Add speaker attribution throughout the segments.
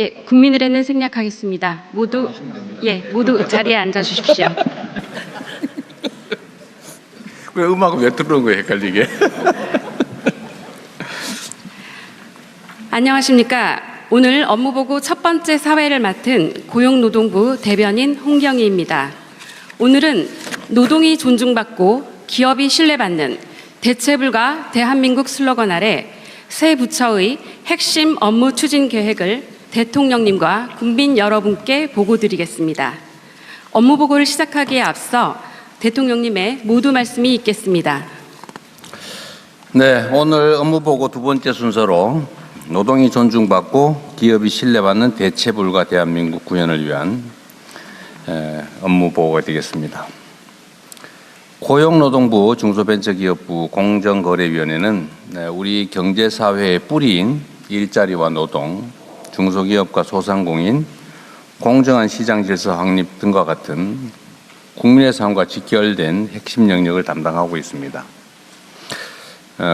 Speaker 1: 예, 국민의례는 생략하겠습니다. 모두 자리에 앉아 주십시오.
Speaker 2: 왜 음악을 왜 틀어놓은 거예요, 헷갈리게?
Speaker 1: 안녕하십니까. 오늘 업무보고 첫 번째 사회를 맡은 고용노동부 대변인 홍경희입니다. 오늘은 노동이 존중받고 기업이 신뢰받는 대체불가 대한민국 슬로건 아래 새 부처의 핵심 업무 추진 계획을 대통령님과 국민 여러분께 보고드리겠습니다. 업무 보고를 시작하기에 앞서 대통령님의 모두 말씀이 있겠습니다.
Speaker 2: 네, 오늘 업무보고 두 번째 순서로 노동이 존중받고 기업이 신뢰받는 대체불가 대한민국 구현을 위한 업무보고가 되겠습니다. 고용노동부 중소벤처기업부 공정거래위원회는 우리 경제사회의 뿌리인 일자리와 노동, 중소기업과 소상공인, 공정한 시장 질서 확립 등과 같은 국민의 삶과 직결된 핵심 영역을 담당하고 있습니다.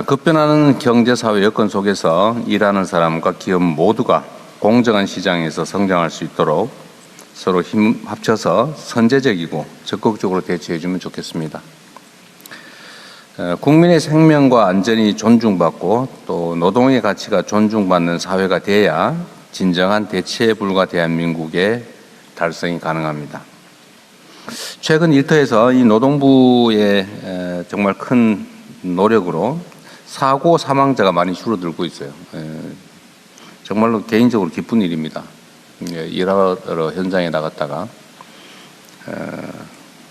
Speaker 2: 급변하는 경제사회 여건 속에서 일하는 사람과 기업 모두가 공정한 시장에서 성장할 수 있도록 서로 힘 합쳐서 선제적이고 적극적으로 대처해 주면 좋겠습니다. 국민의 생명과 안전이 존중받고 또 노동의 가치가 존중받는 사회가 돼야 진정한 대체불가 대한민국의 달성이 가능합니다. 최근 일터에서 이 노동부의 정말 큰 노력으로 사고 사망자가 많이 줄어들고 있어요. 정말로 개인적으로 기쁜 일입니다. 일하러 현장에 나갔다가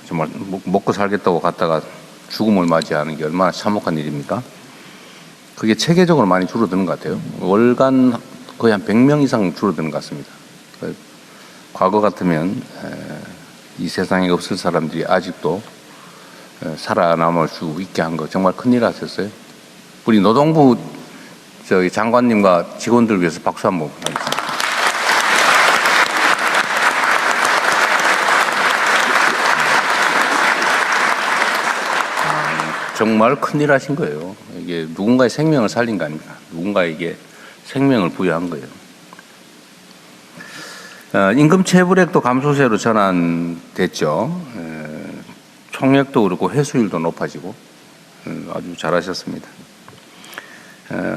Speaker 2: 정말 먹고 살겠다고 갔다가 죽음을 맞이하는 게 얼마나 참혹한 일입니까? 그게 체계적으로 많이 줄어드는 것 같아요. 월간 거의 한 100명 이상 줄어드는 것 같습니다. 과거 같으면 이 세상에 없을 사람들이 아직도 살아남을 수 있게 한 거 정말 큰일 하셨어요. 우리 노동부 장관님과 직원들 위해서 박수 한번 하겠습니다. 정말 큰일 하신 거예요. 이게 누군가의 생명을 살린 거 아닙니까? 누군가에게 생명을 부여한 거예요. 임금 체불액도 감소세로 전환됐죠. 총액도 그렇고 회수율도 높아지고 아주 잘하셨습니다.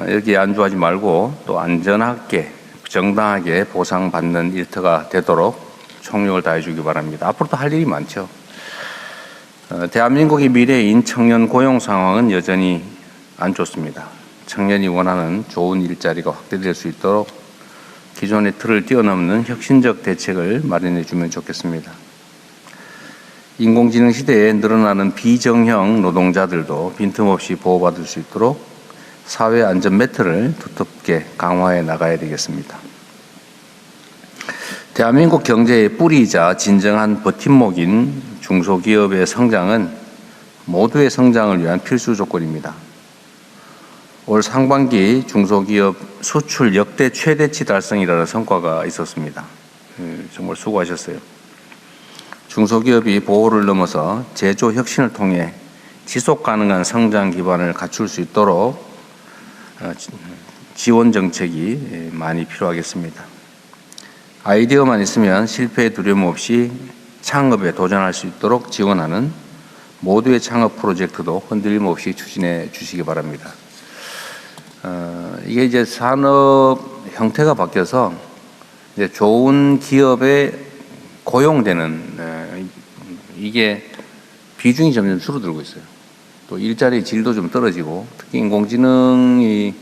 Speaker 2: 여기에 안주하지 말고 또 안전하게 정당하게 보상받는 일터가 되도록 총력을 다해 주기 바랍니다. 앞으로도 할 일이 많죠. 대한민국의 미래인 청년 고용 상황은 여전히 안 좋습니다. 청년이 원하는 좋은 일자리가 확대될 수 있도록 기존의 틀을 뛰어넘는 혁신적 대책을 마련해 주면 좋겠습니다. 인공지능 시대에 늘어나는 비정형 노동자들도 빈틈없이 보호받을 수 있도록 사회 안전 매트를 두텁게 강화해 나가야 되겠습니다. 대한민국 경제의 뿌리이자 진정한 버팀목인 중소기업의 성장은 모두의 성장을 위한 필수 조건입니다. 올 상반기 중소기업 수출 역대 최대치 달성이라는 성과가 있었습니다. 정말 수고하셨어요. 중소기업이 보호를 넘어서 제조 혁신을 통해 지속 가능한 성장 기반을 갖출 수 있도록 지원 정책이 많이 필요하겠습니다. 아이디어만 있으면 실패의 두려움 없이 창업에 도전할 수 있도록 지원하는 모두의 창업 프로젝트도 흔들림 없이 추진해 주시기 바랍니다. 이게 이제 산업 형태가 바뀌어서 이제 좋은 기업에 고용되는 이게 비중이 점점 줄어들고 있어요. 또 일자리 질도 좀 떨어지고 특히 인공지능이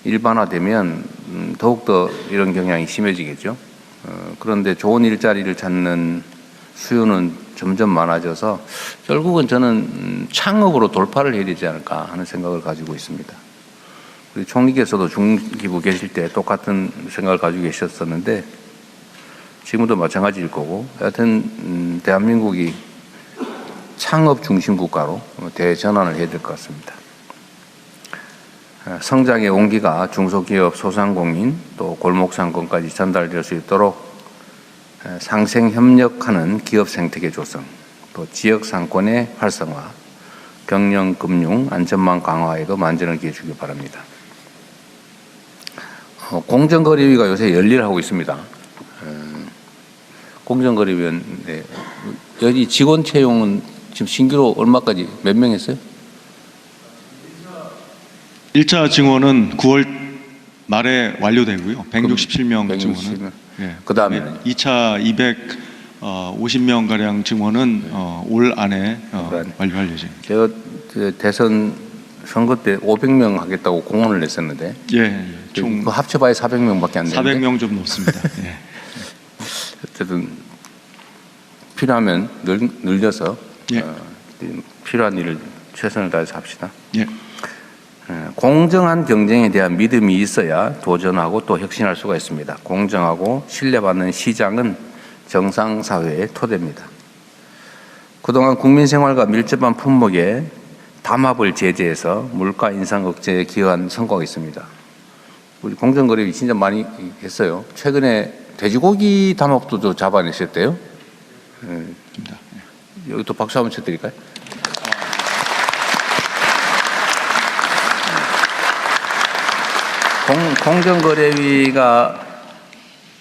Speaker 2: 일반화되면 더욱더 이런 경향이 심해지겠죠. 그런데 좋은 일자리를 찾는 수요는 점점 많아져서 결국은 저는 창업으로 돌파를 해야 되지 않을까 하는 생각을 가지고 있습니다. 우리 총리께서도 중기부 계실 때 똑같은 생각을 가지고 계셨었는데 지금도 마찬가지일 거고 하여튼 대한민국이 창업 중심 국가로 대전환을 해야 될 것 같습니다. 성장의 온기가 중소기업, 소상공인 또 골목상권까지 전달될 수 있도록 상생 협력하는 기업 생태계 조성, 또 지역 상권의 활성화, 경영, 금융, 안전망 강화에도 만전을 기해 주기 바랍니다. 공정거래위가 요새 열일하고 있습니다. 공정거래위원 네. 여기 직원 채용은 지금 신규로 얼마까지 몇 명 했어요?
Speaker 3: 1차 증원은 9월 말에 완료되고요. 167명 증원은. 예.
Speaker 2: 그다음에는
Speaker 3: 2차 250명 가량 증원은 올 안에 완료할 예정입니다.
Speaker 2: 제가 대선 선거 때 500명 하겠다고 공언을 냈었는데
Speaker 3: 총
Speaker 2: 합쳐봐야 400명밖에 안 되는데
Speaker 3: 400명 좀 넘습니다. 예.
Speaker 2: 어쨌든 필요하면 늘려서 필요한 일을 최선을 다해서 합시다.
Speaker 3: 예.
Speaker 2: 공정한 경쟁에 대한 믿음이 있어야 도전하고 또 혁신할 수가 있습니다. 공정하고 신뢰받는 시장은 정상사회의 토대입니다. 그동안 국민 생활과 밀접한 품목에 담합을 제재해서 물가 인상 억제에 기여한 성과가 있습니다. 우리 공정거래위 진짜 많이 했어요. 최근에 돼지고기 담합도 잡아내셨대요. 여기 또 박수 한번 쳐드릴까요? 공정거래위가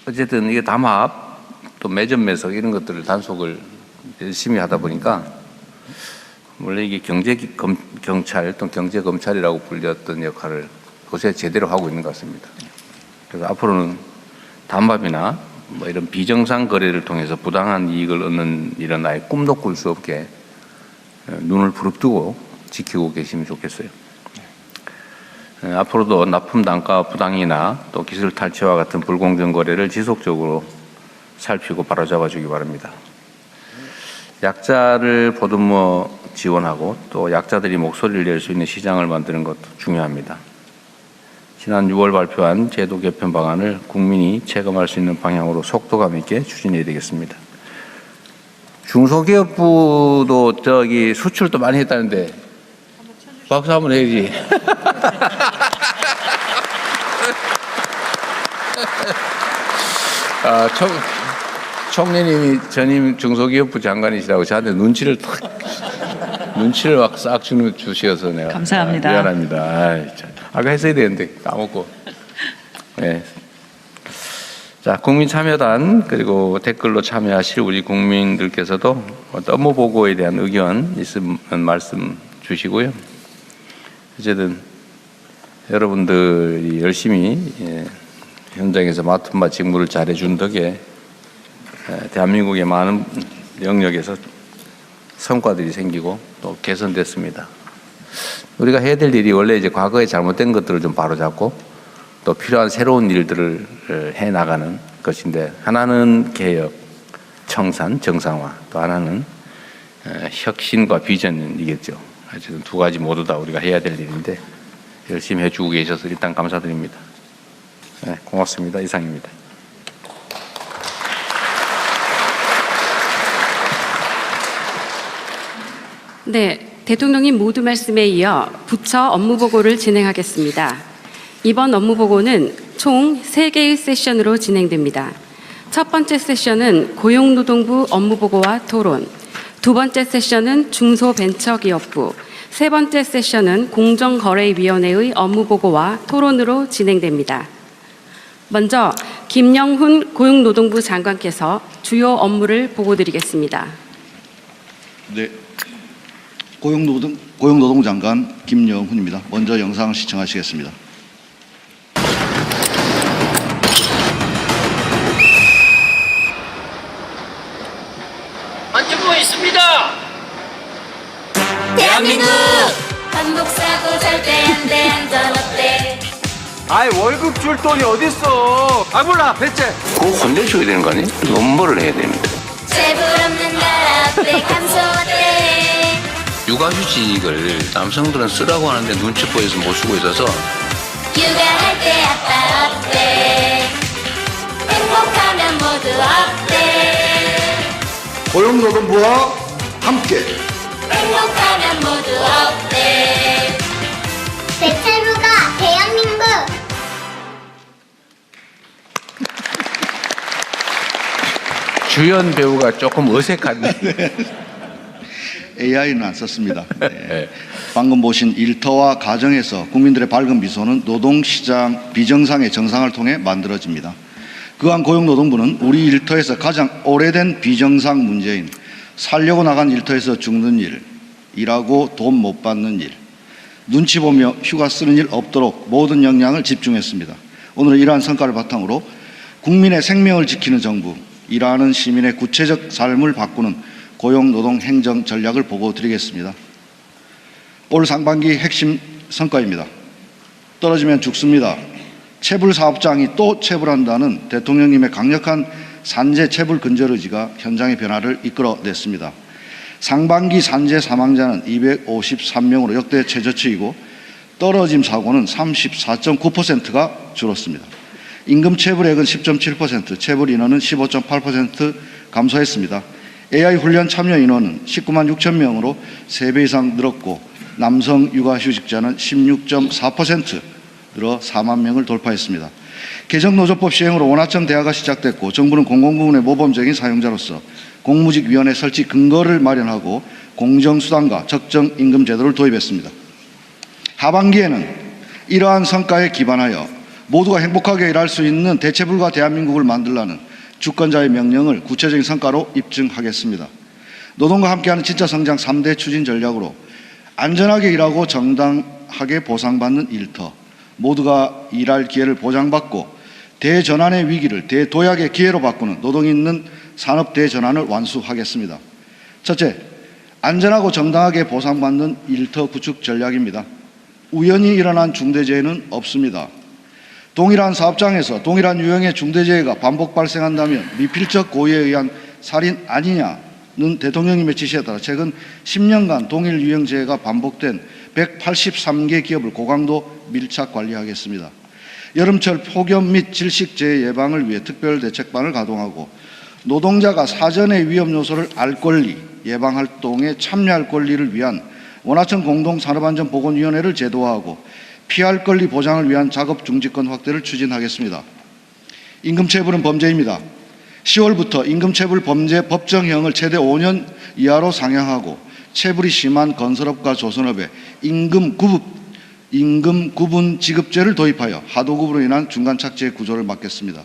Speaker 2: 어쨌든 이게 담합 또 매점 매석 이런 것들을 단속을 열심히 하다 보니까 원래 이게 경찰 또 경제검찰이라고 불렸던 역할을 요새 제대로 하고 있는 것 같습니다. 그래서 앞으로는 담합이나 뭐 이런 비정상 거래를 통해서 부당한 이익을 얻는 일은 아예 꿈도 꿀 수 없게 눈을 부릅뜨고 지키고 계시면 좋겠어요. 앞으로도 납품 단가 부당이나 또 기술 탈취와 같은 불공정 거래를 지속적으로 살피고 바로잡아 주기 바랍니다. 약자를 보듬어 지원하고 또 약자들이 목소리를 낼 수 있는 시장을 만드는 것도 중요합니다. 지난 6월 발표한 제도 개편 방안을 국민이 체감할 수 있는 방향으로 속도감 있게 추진해야 되겠습니다. 중소기업부도 저기 수출도 많이 했다는데 박수 한번 해야지. 총리님이 전임 중소기업부 장관이시라고 저한테 눈치를 막 싹 주셔서 내가
Speaker 4: 감사합니다.
Speaker 2: 미안합니다. 아까 했어야 되는데 까먹고. 네. 자, 국민참여단 그리고 댓글로 참여하실 우리 국민들께서도 업무 보고에 대한 의견 있으면 말씀 주시고요. 어쨌든 여러분들이 열심히 현장에서 맡은 바 직무를 잘해준 덕에 대한민국의 많은 영역에서 성과들이 생기고 또 개선됐습니다. 우리가 해야 될 일이 원래 이제 과거에 잘못된 것들을 좀 바로잡고 또 필요한 새로운 일들을 해 나가는 것인데 하나는 개혁, 청산, 정상화 또 하나는 혁신과 비전이겠죠. 어쨌든 두 가지 모두 다 우리가 해야 될 일인데 열심히 해주고 계셔서 일단 감사드립니다. 네, 고맙습니다. 이상입니다.
Speaker 1: 네, 대통령님 모두 말씀에 이어 부처 업무 보고를 진행하겠습니다. 이번 업무 보고는 총 3개의 세션으로 진행됩니다. 첫 번째 세션은 고용노동부 업무 보고와 토론, 두 번째 세션은 중소벤처기업부, 세 번째 세션은 공정거래위원회의 업무 보고와 토론으로 진행됩니다. 먼저 김영훈 고용노동부 장관께서 주요 업무를 보고드리겠습니다.
Speaker 5: 네, 고용노동 장관 김영훈입니다. 먼저 영상 시청하시겠습니다.
Speaker 6: 만들고 있습니다.
Speaker 7: 대한민국 반복사고 절대 안돼 안전 어때
Speaker 6: 아이 월급 줄 돈이 어딨어? 아 몰라 대체.
Speaker 2: 그거 혼내줘야 되는 거 아니에요? 업무를 해야 됩니다.
Speaker 7: 재불 없는 나라 어때 감소 어때
Speaker 2: 육아휴직을 남성들은 쓰라고 하는데 눈치 보여서 못 쓰고 있어서
Speaker 7: 육아할 때 아빠 어때 행복하면 모두 어때
Speaker 5: 고용노동부와 함께
Speaker 7: 행복하면 모두 어때 대체부가 대한민국
Speaker 2: 주연 배우가 조금 어색한데
Speaker 5: AI는 안 썼습니다. 네. 방금 보신 일터와 가정에서 국민들의 밝은 미소는 노동시장 비정상의 정상을 통해 만들어집니다. 그간 고용노동부는 우리 일터에서 가장 오래된 비정상 문제인 살려고 나간 일터에서 죽는 일, 일하고 돈 못 받는 일, 눈치 보며 휴가 쓰는 일 없도록 모든 역량을 집중했습니다. 오늘은 이러한 성과를 바탕으로 국민의 생명을 지키는 정부, 일하는 시민의 구체적 삶을 바꾸는 고용노동 행정 전략을 보고 드리겠습니다. 올 상반기 핵심 성과입니다. 떨어지면 죽습니다. 체불 사업장이 또 체불한다는 대통령님의 강력한 산재 체불 근절 의지가 현장의 변화를 이끌어냈습니다. 상반기 산재 사망자는 253명으로 역대 최저치이고 떨어짐 사고는 34.9%가 줄었습니다. 임금 체불액은 10.7%, 체불 인원은 15.8% 감소했습니다. AI 훈련 참여 인원은 19만 6천 명으로 3배 이상 늘었고 남성 육아휴직자는 16.4% 늘어 4만 명을 돌파했습니다. 개정노조법 시행으로 원하청 대화가 시작됐고 정부는 공공부문의 모범적인 사용자로서 공무직위원회 설치 근거를 마련하고 공정수당과 적정임금 제도를 도입했습니다. 하반기에는 이러한 성과에 기반하여 모두가 행복하게 일할 수 있는 대체불가 대한민국을 만들라는 주권자의 명령을 구체적인 성과로 입증하겠습니다. 노동과 함께하는 진짜 성장 3대 추진 전략으로 안전하게 일하고 정당하게 보상받는 일터, 모두가 일할 기회를 보장받고 대전환의 위기를 대도약의 기회로 바꾸는 노동 있는 산업 대전환을 완수하겠습니다. 첫째, 안전하고 정당하게 보상받는 일터 구축 전략입니다. 우연히 일어난 중대재해는 없습니다. 동일한 사업장에서 동일한 유형의 중대재해가 반복 발생한다면 미필적 고의에 의한 살인 아니냐는 대통령님의 지시에 따라 최근 10년간 동일 유형 재해가 반복된 183개 기업을 고강도 밀착 관리하겠습니다. 여름철 폭염 및 질식재해 예방을 위해 특별대책반을 가동하고 노동자가 사전에 위험 요소를 알 권리, 예방활동에 참여할 권리를 위한 원하청 공동산업안전보건위원회를 제도화하고 피할 권리 보장을 위한 작업 중지권 확대를 추진하겠습니다. 임금체불은 범죄입니다. 10월부터 임금체불 범죄 법정형을 최대 5년 이하로 상향하고 체불이 심한 건설업과 조선업에 임금 구분 지급제를 도입하여 하도급으로 인한 중간 착지의 구조를 막겠습니다.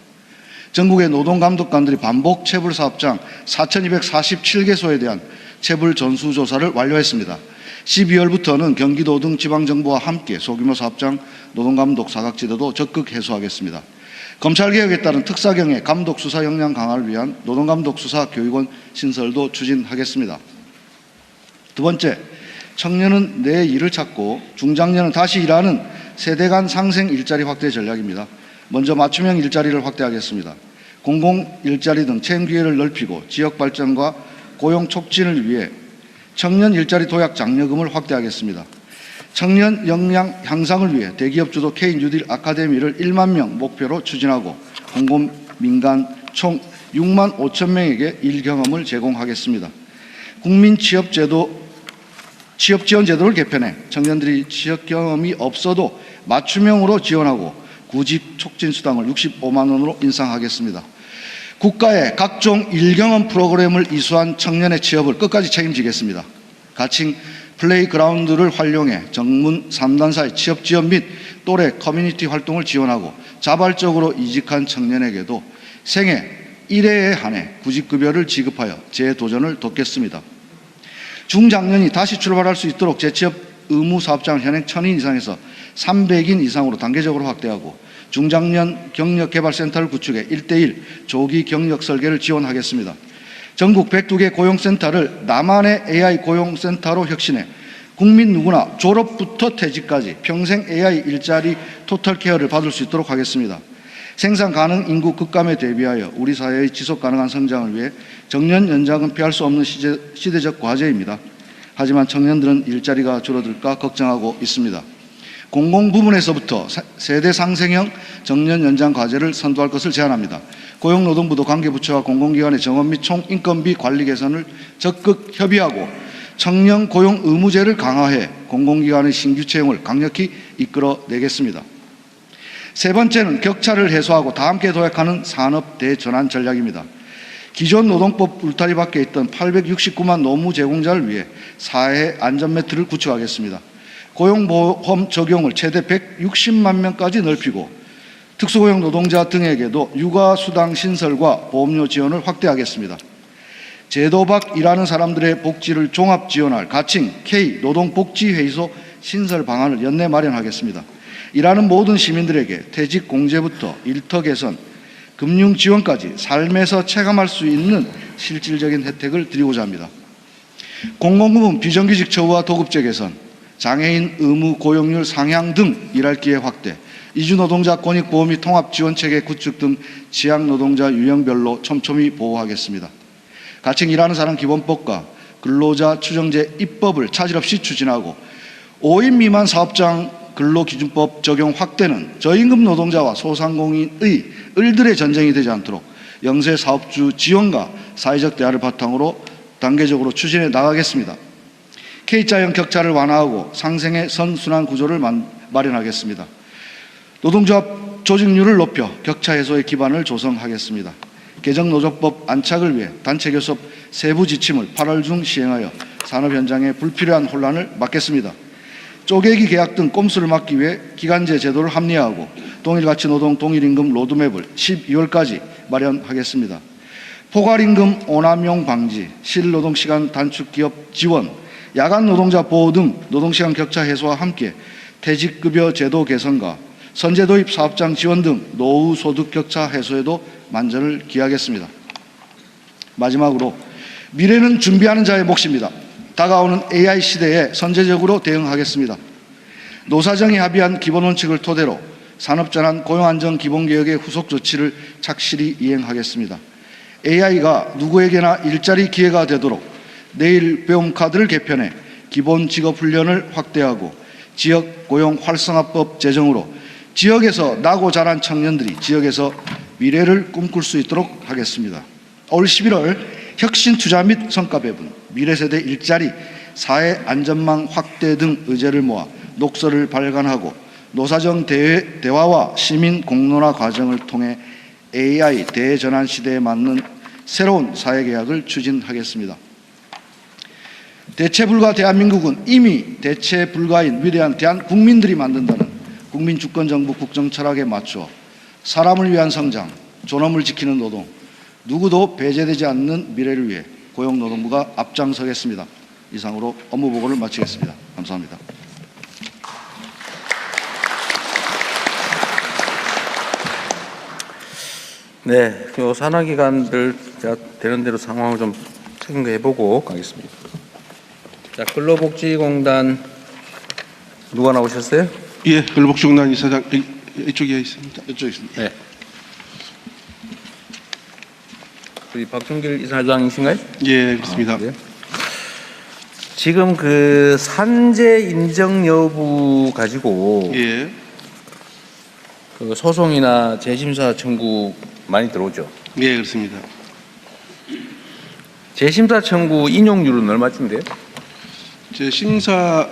Speaker 5: 전국의 노동감독관들이 반복 체불 사업장 4,247개소에 대한 체불 전수조사를 완료했습니다. 12월부터는 경기도 등 지방정부와 함께 소규모 사업장 노동감독 사각지대도 적극 해소하겠습니다. 검찰개혁에 따른 특사경의 감독 수사 역량 강화를 위한 노동감독 수사 교육원 신설도 추진하겠습니다. 두 번째, 청년은 내 일을 찾고 중장년은 다시 일하는 세대 간 상생 일자리 확대 전략입니다. 먼저 맞춤형 일자리를 확대하겠습니다. 공공 일자리 등 채용 기회를 넓히고 지역 발전과 고용 촉진을 위해 청년 일자리 도약 장려금을 확대하겠습니다. 청년 역량 향상을 위해 대기업 주도 K-뉴딜 아카데미를 1만 명 목표로 추진하고 공공 민간 총 6만 5천 명에게 일 경험을 제공하겠습니다. 국민 취업 지원 제도를 개편해 청년들이 취업 경험이 없어도 맞춤형으로 지원하고 구직 촉진 수당을 65만 원으로 인상하겠습니다. 국가의 각종 일경험 프로그램을 이수한 청년의 취업을 끝까지 책임지겠습니다. 가칭 플레이그라운드를 활용해 전문 3단사의 취업 지원 및 또래 커뮤니티 활동을 지원하고 자발적으로 이직한 청년에게도 생애 1회에 한해 구직급여를 지급하여 재도전을 돕겠습니다. 중장년이 다시 출발할 수 있도록 재취업 의무 사업장을 현행 1,000인 이상에서 300인 이상으로 단계적으로 확대하고 중장년 경력개발센터를 구축해 1:1 조기 경력 설계를 지원하겠습니다. 전국 102개 고용센터를 나만의 AI 고용센터로 혁신해 국민 누구나 졸업부터 퇴직까지 평생 AI 일자리 토탈 케어를 받을 수 있도록 하겠습니다. 생산 가능 인구 급감에 대비하여 우리 사회의 지속 가능한 성장을 위해 정년 연장은 피할 수 없는 시대적 과제입니다. 하지만 청년들은 일자리가 줄어들까 걱정하고 있습니다. 공공부문에서부터 세대 상생형 정년 연장 과제를 선도할 것을 제안합니다. 고용노동부도 관계부처와 공공기관의 정원 및 총 인건비 관리 개선을 적극 협의하고 청년 고용 의무제를 강화해 공공기관의 신규 채용을 강력히 이끌어내겠습니다. 세 번째는 격차를 해소하고 다 함께 도약하는 산업 대전환 전략입니다. 기존 노동법 울타리 밖에 있던 869만 노무 제공자를 위해 사회 안전매트를 구축하겠습니다. 고용보험 적용을 최대 160만 명까지 넓히고 특수고용 노동자 등에게도 육아수당 신설과 보험료 지원을 확대하겠습니다. 제도 밖 일하는 사람들의 복지를 종합 지원할 가칭 K 노동복지회의소 신설 방안을 연내 마련하겠습니다. 일하는 모든 시민들에게 퇴직 공제부터 일터 개선, 금융 지원까지 삶에서 체감할 수 있는 실질적인 혜택을 드리고자 합니다. 공공부문 비정규직 처우와 도급제 개선, 장애인 의무 고용률 상향 등 일할 기회 확대, 이주노동자 권익보호 및 통합지원체계 구축 등 지역노동자 유형별로 촘촘히 보호하겠습니다. 가칭 일하는 사람 기본법과 근로자 추정제 입법을 차질 없이 추진하고 5인 미만 사업장 근로기준법 적용 확대는 저임금 노동자와 소상공인의 을들의 전쟁이 되지 않도록 영세 사업주 지원과 사회적 대화를 바탕으로 단계적으로 추진해 나가겠습니다. K자형 격차를 완화하고 상생의 선순환 구조를 마련하겠습니다. 노동조합 조직률을 높여 격차 해소의 기반을 조성하겠습니다. 개정노조법 안착을 위해 단체교섭 세부 지침을 8월 중 시행하여 산업 현장의 불필요한 혼란을 막겠습니다. 쪼개기 계약 등 꼼수를 막기 위해 기간제 제도를 합리화하고 동일가치 노동 동일임금 로드맵을 12월까지 마련하겠습니다. 포괄임금 오남용 방지, 실노동시간 단축 기업 지원, 야간 노동자 보호 등 노동시간 격차 해소와 함께 퇴직급여 제도 개선과 선제 도입 사업장 지원 등 노후 소득 격차 해소에도 만전을 기하겠습니다. 마지막으로 미래는 준비하는 자의 몫입니다. 다가오는 AI 시대에 선제적으로 대응하겠습니다. 노사정이 합의한 기본원칙을 토대로 산업전환 고용안정 기본개혁의 후속 조치를 착실히 이행하겠습니다. AI가 누구에게나 일자리 기회가 되도록 내일 배움 카드를 개편해 기본 직업 훈련을 확대하고 지역 고용 활성화법 제정으로 지역에서 나고 자란 청년들이 지역에서 미래를 꿈꿀 수 있도록 하겠습니다. 올 11월 혁신 투자 및 성과 배분, 미래세대 일자리, 사회 안전망 확대 등 의제를 모아 녹서를 발간하고 노사정 대화와 시민 공론화 과정을 통해 AI 대전환 시대에 맞는 새로운 사회개혁을 추진하겠습니다. 대체불가 대한민국은 이미 대체불가인 위대한 대한국민들이 만든다는 국민주권정부 국정철학에 맞추어 사람을 위한 성장, 존엄을 지키는 노동, 누구도 배제되지 않는 미래를 위해 고용노동부가 앞장서겠습니다. 이상으로 업무보고를 마치겠습니다. 감사합니다.
Speaker 2: 네, 요 산하기관들 제가 되는 대로 상황을 좀 체크해보고 가겠습니다. 자, 근로복지공단 누가 나오셨어요?
Speaker 4: 예, 근로복지공단 이사장 이쪽에 있습니다.
Speaker 5: 이쪽에 있습니다.
Speaker 2: 네. 우리 박준길 이사장이신가요?
Speaker 4: 예, 그렇습니다.
Speaker 2: 네. 지금 그 산재 인정 여부 가지고
Speaker 4: 예,
Speaker 2: 그 소송이나 재심사 청구 많이 들어오죠.
Speaker 4: 예, 그렇습니다.
Speaker 2: 재심사 청구 인용률은 얼마쯤 돼요?
Speaker 4: 제 심사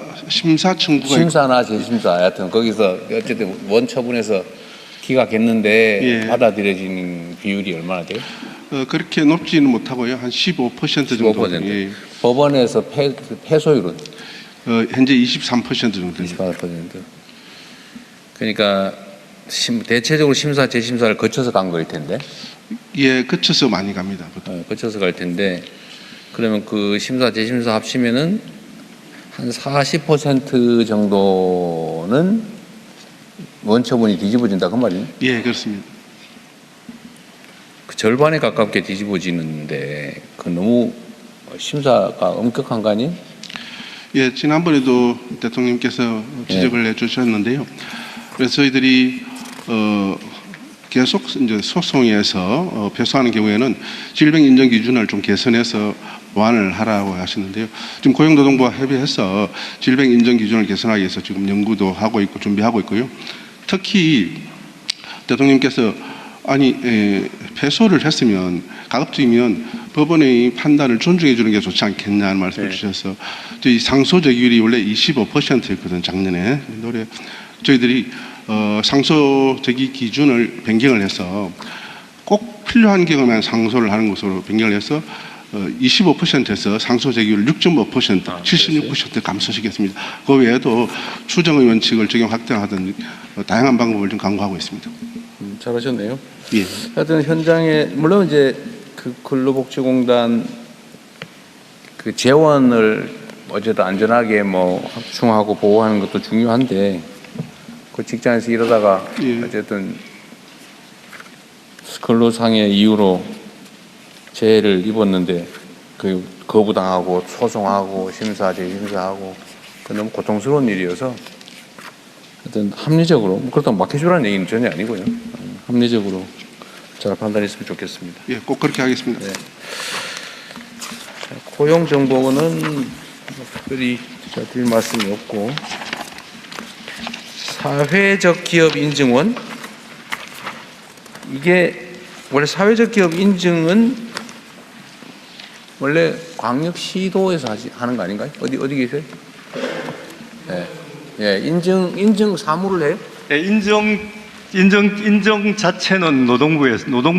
Speaker 4: 청구가
Speaker 2: 심사나 재심사 하여튼 거기서 어쨌든 원처분에서 기각했는데
Speaker 4: 예.
Speaker 2: 받아들여지는 비율이 얼마나 돼요?
Speaker 4: 그렇게 높지는 못하고요. 한 15% 정도.
Speaker 2: 15%.
Speaker 4: 예.
Speaker 2: 법원에서 패소율은
Speaker 4: 현재 23% 정도 됩니다.
Speaker 2: 28%. 그러니까 대체적으로 심사 재심사를 거쳐서 간 거일 텐데.
Speaker 4: 예, 거쳐서 많이 갑니다. 보통.
Speaker 2: 거쳐서 갈 텐데 그러면 그 심사 재심사 합치면은 한 40% 정도는 원처분이 뒤집어진다 그 말이에요?
Speaker 4: 예, 그렇습니다.
Speaker 2: 그 절반에 가깝게 뒤집어지는데 그 너무 심사가 엄격한 거 아니에요?
Speaker 4: 예, 지난번에도 대통령께서 지적을 해주셨는데요. 그래서 저희들이 계속 이제 소송에서 패소하는 경우에는 질병 인정 기준을 좀 개선해서 보완을 하라고 하시는데요. 지금 고용노동부와 협의해서 질병 인정 기준을 개선하기 위해서 지금 연구도 하고 있고 준비하고 있고요. 특히 대통령께서 패소를 했으면 가급적이면 법원의 판단을 존중해 주는 게 좋지 않겠냐는 말씀을 주셔서 저희 상소제기율이 원래 25%였거든 작년에. 올해 저희들이 상소제기 기준을 변경을 해서 꼭 필요한 경우만 상소를 하는 것으로 변경을 해서 25%에서 상소 제기율 6.5%, 76% 감소시켰습니다. 그 외에도 추정의 원칙을 적용 확대하던 다양한 방법을 좀 강구하고 있습니다.
Speaker 2: 잘하셨네요.
Speaker 4: 예.
Speaker 2: 하여튼 현장에 물론 이제 그 근로복지공단 그 재원을 어쨌든 안전하게 뭐 확충하고 보호하는 것도 중요한데 그 직장에서 이러다가
Speaker 4: 예.
Speaker 2: 어쨌든 근로상의 이유로 재해를 입었는데 그 거부당하고 소송하고 재심사하고 그 너무 고통스러운 일이어서 하여튼 합리적으로 그렇다고 막해주라는 얘기는 전혀 아니고요. 합리적으로 잘 판단했으면 좋겠습니다.
Speaker 4: 예, 꼭 그렇게 하겠습니다.
Speaker 2: 네. 고용정보원은 특별히 드릴 말씀이 없고 사회적 기업 인증원 이게 원래 사회적 기업 인증은 원래 광역시도에서 하는 거 아닌가요? 어디 계세요? 네. 예, 인증 사무를 해요?
Speaker 8: 네, 인증 자체는 노동부의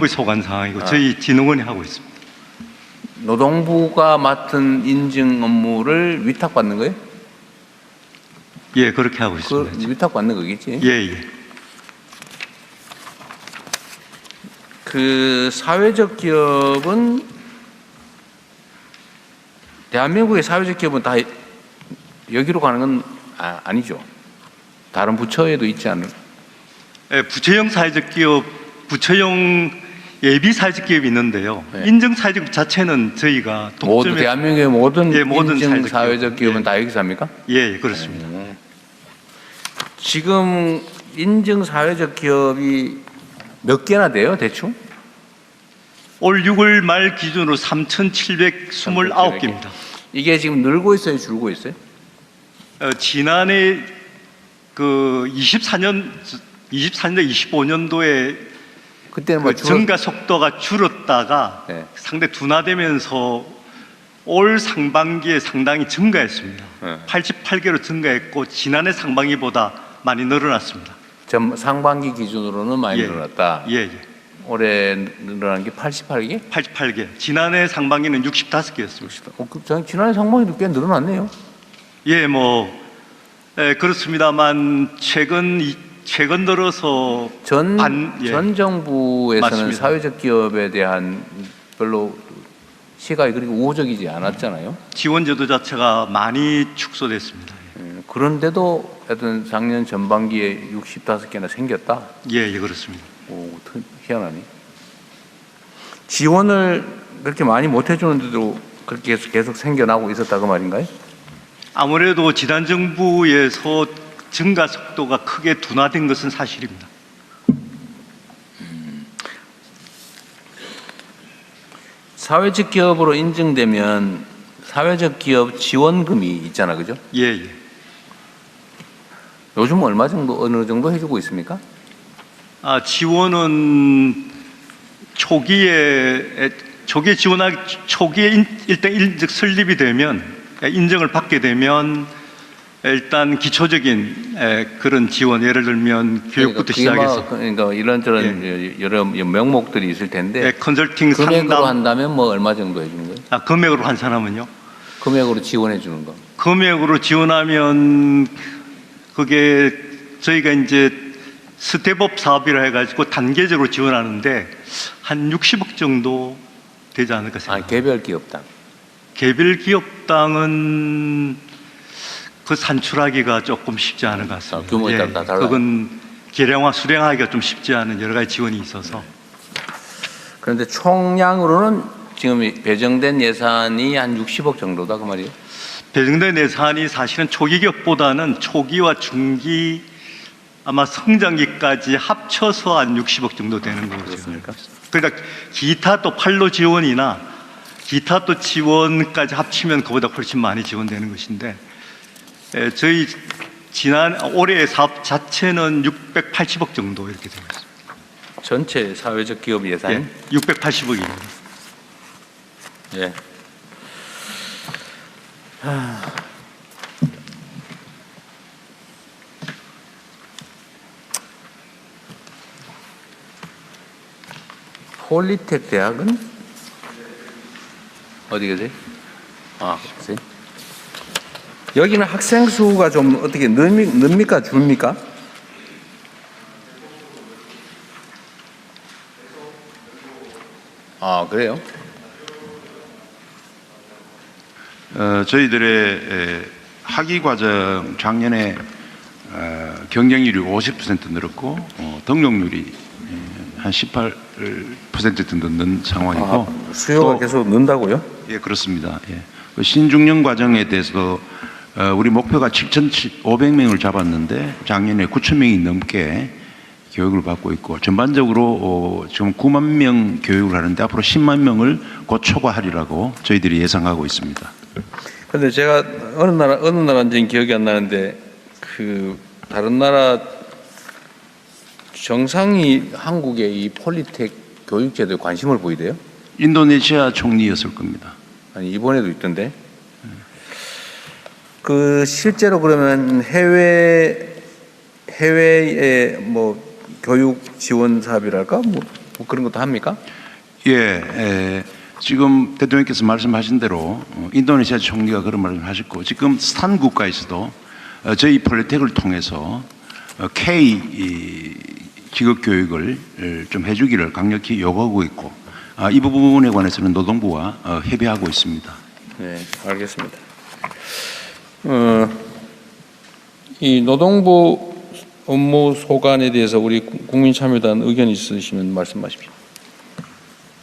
Speaker 8: 소관 사항이고 저희 진흥원이 하고 있습니다.
Speaker 2: 노동부가 맡은 인증 업무를 위탁받는 거예요?
Speaker 8: 예, 그렇게 하고
Speaker 2: 그
Speaker 8: 있습니다.
Speaker 2: 위탁받는 거겠지?
Speaker 8: 예, 예.
Speaker 2: 그 사회적 기업은 대한민국의 사회적 기업은 다 여기로 가는 건 아니죠. 다른 부처에도 있지 않을?
Speaker 8: 예, 부처형 사회적 기업, 부처형 예비 사회적 기업이 있는데요.
Speaker 2: 네.
Speaker 8: 인증 사회적 기업 자체는 저희가
Speaker 2: 모두 대한민국의 모든
Speaker 8: 예, 모든
Speaker 2: 인증
Speaker 8: 사회적
Speaker 2: 사회적 기업은
Speaker 8: 예.
Speaker 2: 다 여기서 합니까?
Speaker 8: 예, 예, 그렇습니다.
Speaker 2: 지금 인증 사회적 기업이 몇 개나 돼요, 대충?
Speaker 8: 올 6월 말 기준으로 3,729개입니다.
Speaker 2: 이게 지금 늘고 있어요, 줄고 있어요?
Speaker 8: 지난해 그 24년 25년도에
Speaker 2: 그때는
Speaker 8: 그 증가 속도가 줄었다가
Speaker 2: 네.
Speaker 8: 상당히 둔화되면서 올 상반기에 상당히 증가했습니다.
Speaker 2: 네.
Speaker 8: 88개로 증가했고 지난해 상반기보다 많이 늘어났습니다.
Speaker 2: 상반기 기준으로는 많이
Speaker 8: 예.
Speaker 2: 늘어났다.
Speaker 8: 예, 예.
Speaker 2: 올해 늘어난 게 88개?
Speaker 8: 88개. 지난해 상반기는 65개였습니다.
Speaker 2: 지난해 상반기도 꽤 늘어났네요.
Speaker 8: 예, 그렇습니다만 최근 들어서
Speaker 2: 전
Speaker 8: 예.
Speaker 2: 정부에서는
Speaker 8: 맞습니다.
Speaker 2: 사회적 기업에 대한 별로 시각이 그렇게 우호적이지 않았잖아요.
Speaker 8: 지원 제도 자체가 많이 축소됐습니다.
Speaker 2: 그런데도 하여튼 작년 전반기에 65개나 생겼다.
Speaker 8: 예, 예, 그렇습니다.
Speaker 2: 오, 희한하네. 지원을 그렇게 많이 못 해주는데도 그렇게 계속 생겨나고 있었다 그 말인가요?
Speaker 8: 아무래도 지난 정부에서 증가 속도가 크게 둔화된 것은 사실입니다.
Speaker 2: 사회적 기업으로 인증되면 사회적 기업 지원금이 있잖아, 그죠?
Speaker 8: 예, 예.
Speaker 2: 요즘 어느 정도 해주고 있습니까?
Speaker 8: 지원은 초기에 일단 설립이 되면 인정을 받게 되면 일단 기초적인 그런 지원, 예를 들면 교육부터 시작해서
Speaker 2: 그러니까 이런저런 여러 명목들이 있을 텐데
Speaker 8: 컨설팅
Speaker 2: 금액으로
Speaker 8: 상담
Speaker 2: 한다면 뭐 얼마 정도 해주는 거예요?
Speaker 8: 금액으로 환산하면요.
Speaker 2: 금액으로 지원해 주는 거.
Speaker 8: 금액으로 지원하면 그게 저희가 이제 스텝업 사업이라 해가지고 단계적으로 지원하는데 한 60억 정도 되지 않을까 생각합니다.
Speaker 2: 개별 기업당.
Speaker 8: 개별 기업당은 그 산출하기가 조금 쉽지 않은 것 같습니다.
Speaker 2: 규모에 따라 다 달라요.
Speaker 8: 그건 계량화, 수량하기가 좀 쉽지 않은 여러 가지 지원이 있어서.
Speaker 2: 그런데 총량으로는 지금 배정된 예산이 한 60억 정도다 그 말이에요?
Speaker 8: 배정된 예산이 사실은 초기 기업보다는 초기와 중기 아마 성장기까지 합쳐서 한 60억 정도 되는 거죠.
Speaker 2: 그렇습니까?
Speaker 8: 그러니까 기타 또 판로 지원이나 기타 또 지원까지 합치면 그보다 훨씬 많이 지원되는 것인데 저희 올해 사업 자체는 680억 정도 이렇게 되고 있습니다.
Speaker 2: 전체 사회적 기업 예산이?
Speaker 8: 예, 680억입니다.
Speaker 2: 예. 폴리텍 대학은 어디 계세요? 아, 글쎄. 여기는 학생 수가 좀 어떻게 늡니까 줍니까? 아, 그래요?
Speaker 9: 저희들의 학위 과정 작년에 경쟁률이 50% 늘었고 등록률이 한 18% 정도 는 상황이고
Speaker 2: 아, 수요가 계속 는다고요?
Speaker 9: 예, 그렇습니다. 예. 그 신중년 과정에 대해서 우리 목표가 7,500명을 잡았는데 작년에 9,000명이 넘게 교육을 받고 있고 전반적으로 지금 9만 명 교육을 하는데 앞으로 10만 명을 곧 초과하리라고 저희들이 예상하고 있습니다.
Speaker 2: 근데 제가 어느 나라인지는 기억이 안 나는데 그 다른 나라 정상이 한국의 이 폴리텍 교육제도에 관심을 보이대요?
Speaker 9: 인도네시아 총리였을 겁니다.
Speaker 2: 아니 이번에도 있던데. 그 실제로 그러면 해외에 뭐 교육 지원 사업이랄까 뭐 그런 것도 합니까?
Speaker 9: 예, 지금 대통령께서 말씀하신 대로 인도네시아 총리가 그런 말을 하셨고 지금 스탄 국가에서도 저희 폴리텍을 통해서 K 직업 교육을 좀 해주기를 강력히 요구하고 있고 이 부분에 관해서는 노동부와 협의하고 있습니다.
Speaker 2: 네, 알겠습니다. 이 노동부 업무 소관에 대해서 우리 국민참여단 의견 있으시면 말씀하십시오.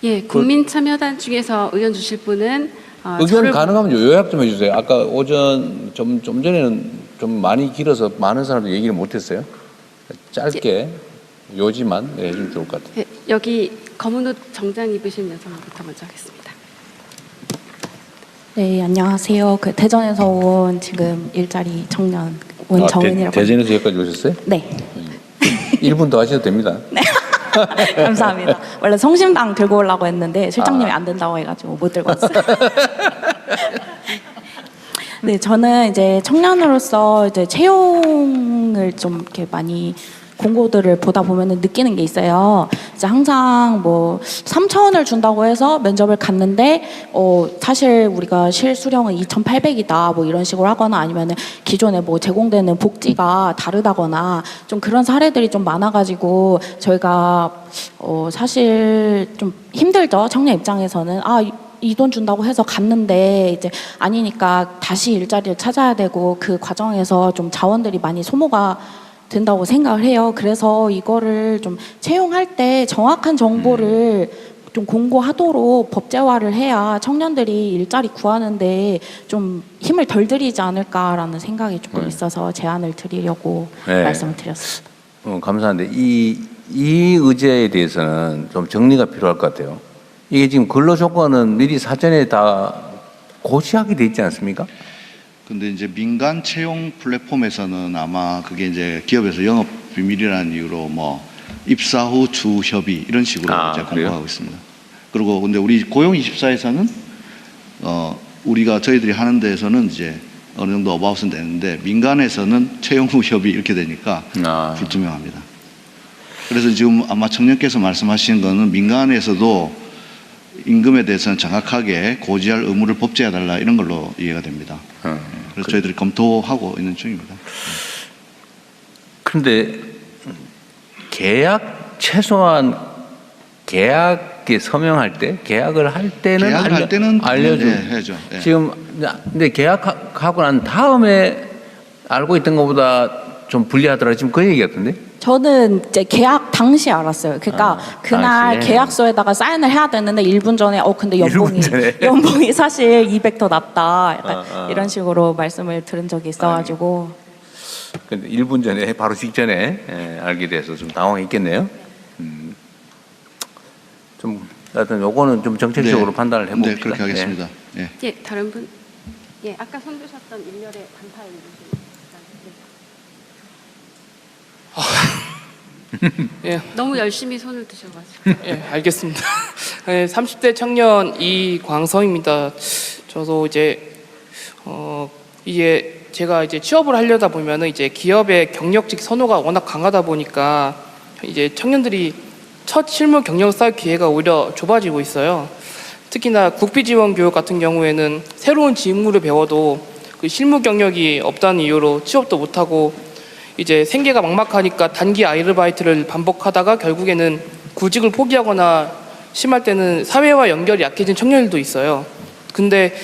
Speaker 1: 예, 국민참여단 중에서 의견 주실 분은
Speaker 2: 의견 가능하면 요약 좀 해주세요. 아까 오전 좀 전에는 좀 많이 길어서 많은 사람들이 얘기를 못했어요. 짧게 요지만 해주면 좋을 것 같아요.
Speaker 1: 예, 여기 검은 옷 정장 입으신 여성부터 먼저 하겠습니다.
Speaker 10: 네, 안녕하세요. 그 대전에서 온 지금 일자리 청년 원정은이라고.
Speaker 2: 대전에서 여기까지 오셨어요?
Speaker 10: 네.
Speaker 2: 1분 더 하셔도 됩니다.
Speaker 10: 네. 감사합니다. 원래 성심당 들고 오려고 했는데 실장님이 안 된다고 해가지고 못 들고 왔어요. 네, 저는 이제 청년으로서 이제 채용을 좀 이렇게 많이 공고들을 보다 보면은 느끼는 게 있어요. 이제 항상 뭐 3,000원을 준다고 해서 면접을 갔는데 사실 우리가 실수령은 2,800이다 뭐 이런 식으로 하거나 아니면은 기존에 뭐 제공되는 복지가 다르다거나 좀 그런 사례들이 좀 많아가지고 저희가 사실 좀 힘들죠. 청년 입장에서는 이 돈 준다고 해서 갔는데 이제 아니니까 다시 일자리를 찾아야 되고 그 과정에서 좀 자원들이 많이 소모가 된다고 생각을 해요. 그래서 이거를 좀 채용할 때 정확한 정보를 좀 공고하도록 법제화를 해야 청년들이 일자리 구하는데 좀 힘을 덜 들이지 않을까라는 생각이 조금 있어서 제안을 드리려고 말씀을 드렸습니다.
Speaker 2: 감사한데 이 의제에 대해서는 좀 정리가 필요할 것 같아요. 이게 지금 근로 조건은 미리 사전에 다 고시하게 돼 있지 않습니까?
Speaker 5: 근데 이제 민간 채용 플랫폼에서는 아마 그게 이제 기업에서 영업 비밀이라는 이유로 뭐 입사 후 주 협의 이런 식으로 이제 공고하고 있습니다. 그리고 근데 우리 고용24에서는 우리가 저희들이 하는 데에서는 이제 어느 정도 어바웃은 되는데 민간에서는 채용 후 협의 이렇게 되니까 불투명합니다. 그래서 지금 아마 청년께서 말씀하신 거는 민간에서도 임금에 대해서는 정확하게 고지할 의무를 법제해달라 이런 걸로 이해가 됩니다. 그래서 저희들이 검토하고 있는 중입니다.
Speaker 2: 그런데 최소한 계약에 서명할 때 계약을 할 때는 알려줘.
Speaker 5: 네, 해야죠. 네.
Speaker 2: 지금 근데 계약하고 난 다음에 알고 있던 것보다 좀 불리하더라 지금 그 얘기 같은데?
Speaker 10: 저는 이제 계약 당시에 알았어요. 그러니까 그날
Speaker 2: 당시에.
Speaker 10: 계약서에다가 사인을 해야 되는데 1분 전에 근데 연봉이 사실 200 더 낮다. 약간 이런 식으로 말씀을 들은 적이 있어가지고.
Speaker 2: 근데 1분 전에 바로 직전에 알게 돼서 좀 당황했겠네요. 좀 하여튼 요거는 좀 정책적으로 판단을 해봅시다.
Speaker 5: 네, 그렇게 하겠습니다. 예.
Speaker 1: 예, 다른 분. 예, 아까 손 드셨던 일렬의 반팔 입으신.
Speaker 11: 예.
Speaker 1: 너무 열심히 손을 드셔가지고.
Speaker 11: 예, 알겠습니다. 네, 30대 청년 이광성입니다. 저도 이제 이게 제가 이제 취업을 하려다 보면은 이제 기업의 경력직 선호가 워낙 강하다 보니까 이제 청년들이 첫 실무 경력 쌓을 기회가 오히려 좁아지고 있어요. 특히나 국비 지원 교육 같은 경우에는 새로운 직무를 배워도 그 실무 경력이 없다는 이유로 취업도 못하고 이제 생계가 막막하니까 단기 아르바이트를 반복하다가 결국에는 구직을 포기하거나 심할 때는 사회와 연결이 약해진 청년들도 있어요. 근데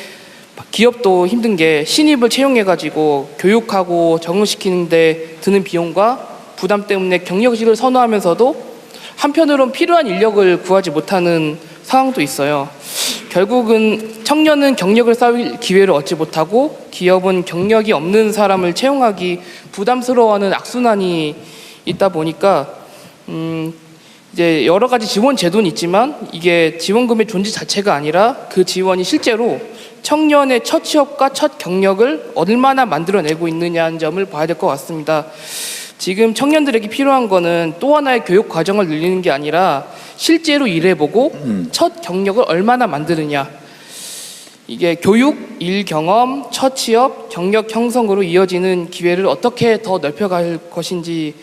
Speaker 11: 기업도 힘든 게 신입을 채용해가지고 교육하고 적응시키는데 드는 비용과 부담 때문에 경력직을 선호하면서도 한편으론 필요한 인력을 구하지 못하는 상황도 있어요. 결국은 청년은 경력을 쌓을 기회를 얻지 못하고 기업은 경력이 없는 사람을 채용하기 부담스러워하는 악순환이 있다 보니까 이제 여러 가지 지원 제도는 있지만 이게 지원금의 존재 자체가 아니라 그 지원이 실제로 청년의 첫 취업과 첫 경력을 얼마나 만들어내고 있느냐는 점을 봐야 될 것 같습니다. 지금 청년들에게 필요한 거는 또 하나의 교육 과정을 늘리는 게 아니라 실제로 일해보고 첫 경력을 얼마나 만드느냐. 이게 교육, 일 경험, 첫 취업, 경력 형성으로 이어지는 기회를 어떻게 더 넓혀갈 것인지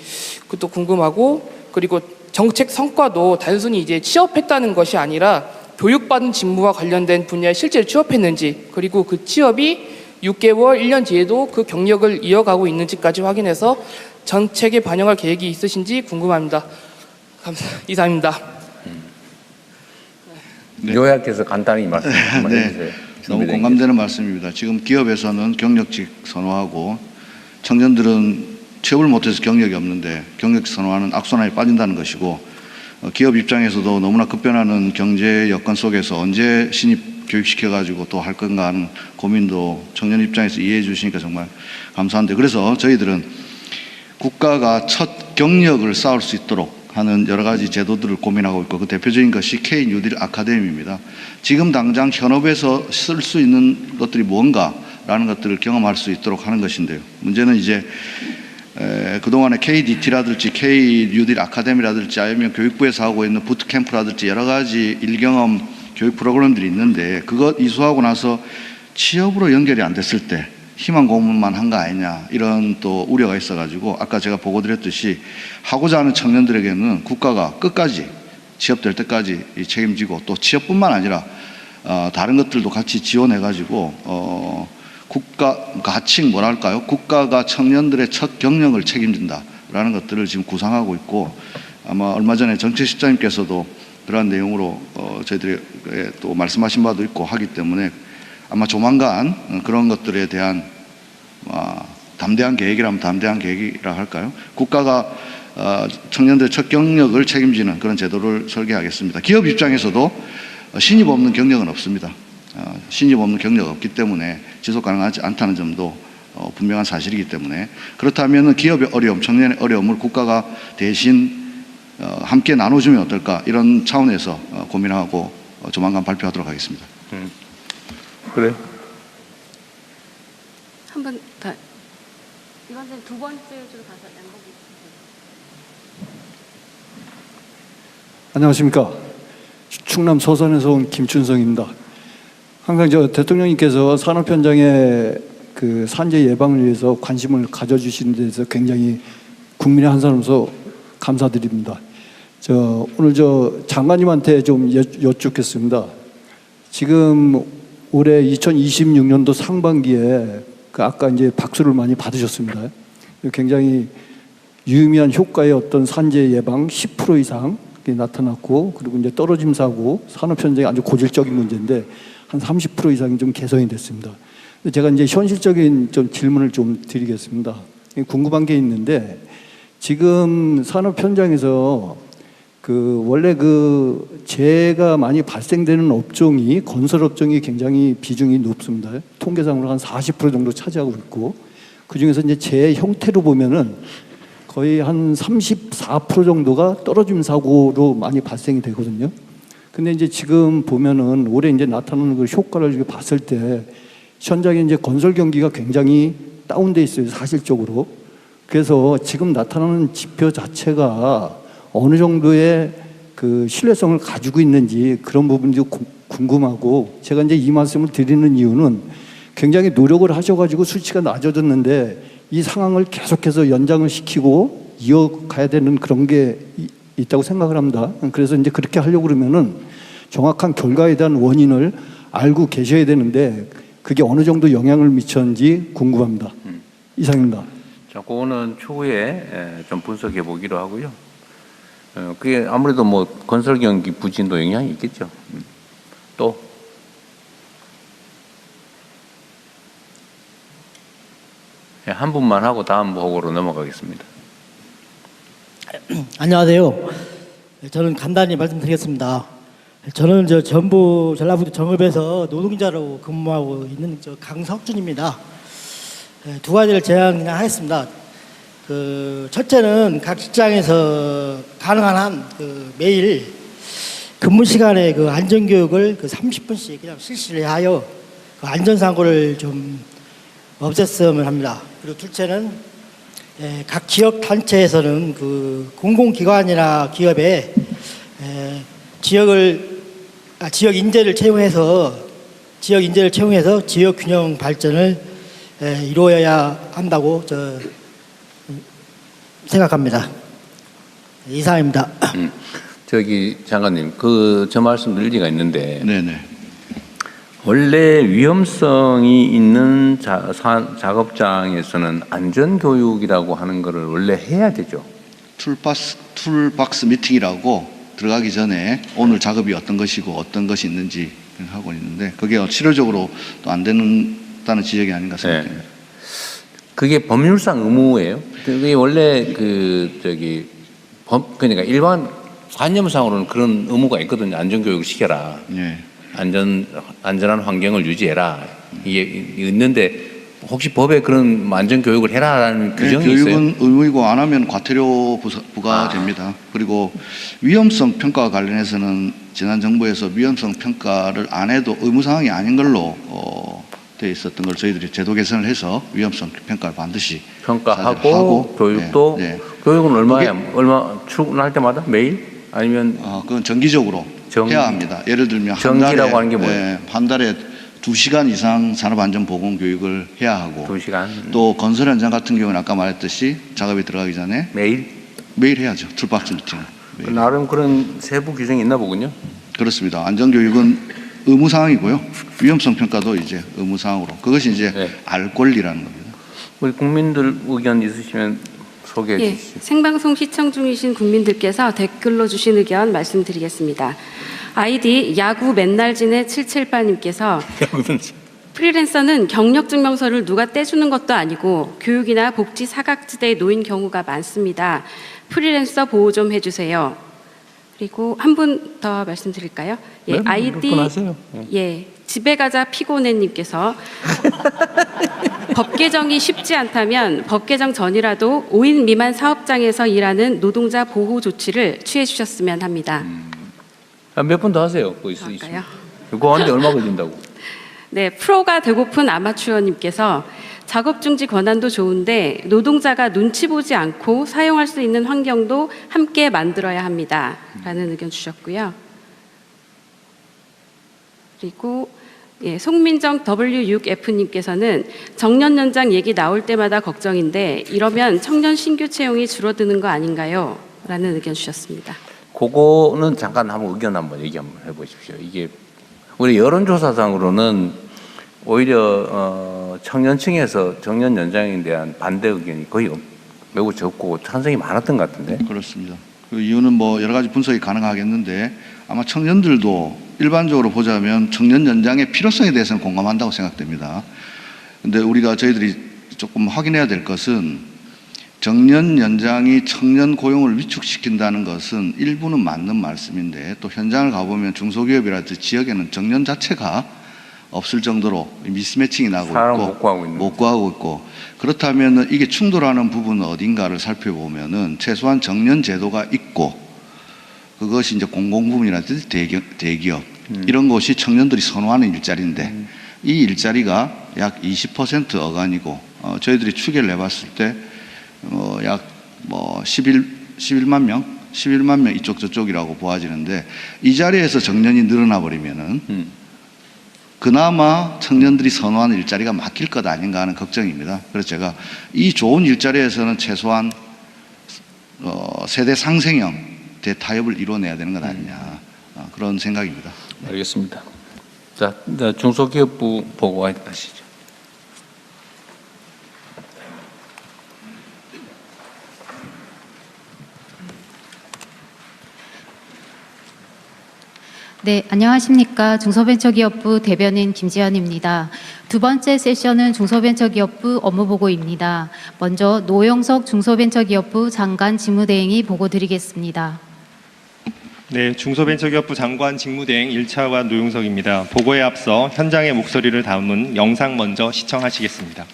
Speaker 11: 그것도 궁금하고, 그리고 정책 성과도 단순히 이제 취업했다는 것이 아니라 교육받은 직무와 관련된 분야에 실제로 취업했는지, 그리고 그 취업이 6개월, 1년 뒤에도 그 경력을 이어가고 있는지까지 확인해서 정책에 반영할 계획이 있으신지 궁금합니다. 이상입니다.
Speaker 2: 요약해서 간단히 말씀 한번 해주세요.
Speaker 5: 너무 공감되는 말씀입니다. 지금 기업에서는 경력직 선호하고 청년들은 취업을 못해서 경력이 없는데 경력직 선호하는 악순환에 빠진다는 것이고, 기업 입장에서도 너무나 급변하는 경제 여건 속에서 언제 신입 교육시켜가지고 또 할 건가 하는 고민도 청년 입장에서 이해해 주시니까 정말 감사한데, 그래서 저희들은 국가가 첫 경력을 쌓을 수 있도록 하는 여러 가지 제도들을 고민하고 있고, 그 대표적인 것이 K 뉴딜 아카데미입니다. 지금 당장 현업에서 쓸 수 있는 것들이 뭔가라는 것들을 경험할 수 있도록 하는 것인데요. 문제는 이제 그동안에 KDT라든지 K 뉴딜 아카데미라든지 아니면 교육부에서 하고 있는 부트캠프라든지 여러 가지 일경험 교육 프로그램들이 있는데, 그것 이수하고 나서 취업으로 연결이 안 됐을 때 희망 고문만 한 거 아니냐, 이런 또 우려가 있어가지고 아까 제가 보고드렸듯이 하고자 하는 청년들에게는 국가가 끝까지 취업될 때까지 책임지고, 또 취업뿐만 아니라 다른 것들도 같이 지원해가지고 국가 가칭 뭐랄까요? 국가가 청년들의 첫 경력을 책임진다라는 것들을 지금 구상하고 있고, 아마 얼마 전에 정책실장님께서도 그러한 내용으로 저희들이 또 말씀하신 바도 있고 하기 때문에 아마 조만간 그런 것들에 대한 담대한 계획이라면 담대한 계획이라 할까요? 국가가 청년들의 첫 경력을 책임지는 그런 제도를 설계하겠습니다. 기업 입장에서도 신입 없는 경력은 없습니다. 신입 없는 경력 없기 때문에 지속 가능하지 않다는 점도 분명한 사실이기 때문에, 그렇다면 기업의 어려움, 청년의 어려움을 국가가 대신 함께 나눠주면 어떨까, 이런 차원에서 고민하고 조만간 발표하도록 하겠습니다.
Speaker 2: 그래.
Speaker 1: 한 번 더. 이번엔 두 번째 줄 가서 양복이.
Speaker 12: 안녕하십니까. 충남 서산에서 온 김춘성입니다. 항상 저 대통령님께서 산업 현장의 그 산재 예방을 위해서 관심을 가져주시는 데서 굉장히 국민의 한 사람으로서 감사드립니다. 오늘 장관님한테 좀 여쭙겠습니다. 지금 올해 2026년도 상반기에 아까 이제 박수를 많이 받으셨습니다. 굉장히 유의미한 효과의 어떤 산재 예방 10% 이상 나타났고, 그리고 이제 떨어짐 사고, 산업 현장이 아주 고질적인 문제인데 한 30% 이상이 좀 개선이 됐습니다. 제가 이제 현실적인 좀 질문을 좀 드리겠습니다. 궁금한 게 있는데, 지금 산업 현장에서 원래 재해가 많이 발생되는 업종이 건설 업종이 굉장히 비중이 높습니다. 통계상으로 한 40% 정도 차지하고 있고, 그 중에서 이제 재해 형태로 보면은 거의 한 34% 정도가 떨어짐 사고로 많이 발생이 되거든요. 근데 이제 지금 보면은 올해 이제 나타나는 그 효과를 봤을 때 현장에 이제 건설 경기가 굉장히 다운돼 있어요, 사실적으로. 그래서 지금 나타나는 지표 자체가 어느 정도의 그 신뢰성을 가지고 있는지 그런 부분도 궁금하고, 제가 이제 이 말씀을 드리는 이유는 굉장히 노력을 하셔가지고 수치가 낮아졌는데 이 상황을 계속해서 연장을 시키고 이어가야 되는 그런 게 있다고 생각을 합니다. 그래서 이제 그렇게 하려고 그러면은 정확한 결과에 대한 원인을 알고 계셔야 되는데 그게 어느 정도 영향을 미쳤는지 궁금합니다. 이상입니다.
Speaker 2: 자, 그거는 추후에 좀 분석해 보기로 하고요. 그게 아무래도 뭐 건설 경기 부진도 영향이 있겠죠. 또 한 분만 하고 다음 보고로 넘어가겠습니다.
Speaker 13: 안녕하세요. 저는 간단히 말씀드리겠습니다. 저는 전라북도 정읍에서 노동자로 근무하고 있는 강석준입니다. 두 가지를 제안 그냥 하겠습니다. 첫째는 각 직장에서 가능한 한 매일 근무 시간에 안전교육을 30분씩 그냥 실시를 하여 안전사고를 좀 없앴으면 합니다. 그리고 둘째는 각 지역 단체에서는 공공기관이나 기업에 지역 인재를 채용해서 지역 균형 발전을 이루어야 한다고 생각합니다. 이상입니다.
Speaker 2: 저기 장관님, 저 말씀 일리가 있는데
Speaker 5: 네네.
Speaker 2: 원래 위험성이 있는 작업장에서는 안전교육이라고 하는 거를 원래 해야 되죠.
Speaker 5: 툴박스 미팅이라고 들어가기 전에 오늘 작업이 어떤 것이고 어떤 것이 있는지 하고 있는데 그게 실효적으로 또 안 된다는 지적이 아닌가 생각합니다.
Speaker 2: 네. 그게 법률상 의무예요. 그게 원래 그러니까 일반 관념상으로는 그런 의무가 있거든요. 안전교육을 시켜라.
Speaker 5: 네.
Speaker 2: 안전한 환경을 유지해라. 이게 있는데 혹시 법에 그런 안전교육을 해라라는 규정이 있어요?
Speaker 5: 교육은 의무이고 안 하면 과태료 부과됩니다. 그리고 위험성 평가와 관련해서는 지난 정부에서 위험성 평가를 안 해도 의무사항이 아닌 걸로 돼 있었던 걸 저희들이 제도 개선을 해서 위험성 평가를 반드시
Speaker 2: 평가하고 교육도 교육은 얼마 출근할 때마다 매일 아니면
Speaker 5: 그건 정기적으로 해야 합니다. 예를 들면
Speaker 2: 정기라고 하는 게 뭐예요?
Speaker 5: 한 달에 2시간 이상 산업안전보건교육을 해야 하고
Speaker 2: 2시간.
Speaker 5: 또 건설 현장 같은 경우는 아까 말했듯이 작업에 들어가기 전에 매일 해야죠. 툴박스 미팅을.
Speaker 2: 나름 그런 세부 규정이 있나 보군요.
Speaker 5: 그렇습니다. 안전교육은 의무사항이고요. 위험성 평가도 이제 의무사항으로. 그것이 이제 알 권리라는 겁니다.
Speaker 2: 우리 국민들 의견 있으시면 소개해 주시죠.
Speaker 1: 생방송 시청 중이신 국민들께서 댓글로 주신 의견 말씀드리겠습니다. 아이디 야구 맨날 지내 778님께서 프리랜서는 경력증명서를 누가 떼주는 것도 아니고 교육이나 복지 사각지대에 놓인 경우가 많습니다. 프리랜서 보호 좀 해주세요. 그리고 한 분 더 말씀드릴까요? 예, 아이디 집에 가자 피곤해님께서 법 개정이 쉽지 않다면 법 개정 전이라도 5인 미만 사업장에서 일하는 노동자 보호 조치를 취해 주셨으면 합니다.
Speaker 2: 몇 분 더 하세요. 그거 있으시면. 그거 하는데 얼마 걸린다고?
Speaker 1: 네, 프로가 되고픈 아마추어님께서 작업 중지 권한도 좋은데 노동자가 눈치 보지 않고 사용할 수 있는 환경도 함께 만들어야 합니다. 라는 의견 주셨고요. 그리고 송민정 W6F님께서는 정년 연장 얘기 나올 때마다 걱정인데 이러면 청년 신규 채용이 줄어드는 거 아닌가요? 라는 의견 주셨습니다.
Speaker 2: 그거는 잠깐 의견 한번 얘기 한번 해보십시오. 이게 우리 여론조사상으로는 오히려 청년층에서 정년 연장에 대한 반대 의견이 거의 매우 적고 찬성이 많았던 것 같은데.
Speaker 5: 그렇습니다. 그 이유는 뭐 여러 가지 분석이 가능하겠는데 아마 청년들도 일반적으로 보자면 청년 연장의 필요성에 대해서는 공감한다고 생각됩니다. 근데 저희들이 조금 확인해야 될 것은 정년 연장이 청년 고용을 위축시킨다는 것은 일부는 맞는 말씀인데 또 현장을 가보면 중소기업이라든지 지역에는 정년 자체가 없을 정도로 미스매칭이 나고 있고 못 구하고 있고 그렇다면 이게 충돌하는 부분은 어딘가를 살펴보면은 최소한 정년 제도가 있고 그것이 이제 공공부문이라든지 대기업 이런 곳이 청년들이 선호하는 일자리인데 이 일자리가 약 20% 어간이고 저희들이 추계를 해봤을 때 약 11만 명 이쪽 저쪽이라고 보아지는데 이 자리에서 정년이 늘어나 버리면은 그나마 청년들이 선호하는 일자리가 막힐 것 아닌가 하는 걱정입니다. 그래서 제가 이 좋은 일자리에서는 최소한 세대 상생형 대타협을 이뤄내야 되는 것 아니냐 그런 생각입니다.
Speaker 2: 알겠습니다. 자, 중소기업부 보고하시죠.
Speaker 14: 네, 안녕하십니까. 중소벤처기업부 대변인 김지연입니다. 두 번째 세션은 중소벤처기업부 업무보고입니다. 먼저 노영석 중소벤처기업부 장관 직무대행이 보고드리겠습니다.
Speaker 15: 네, 중소벤처기업부 장관 직무대행 1차관 노용석입니다. 보고에 앞서 현장의 목소리를 담은 영상 먼저 시청하시겠습니다.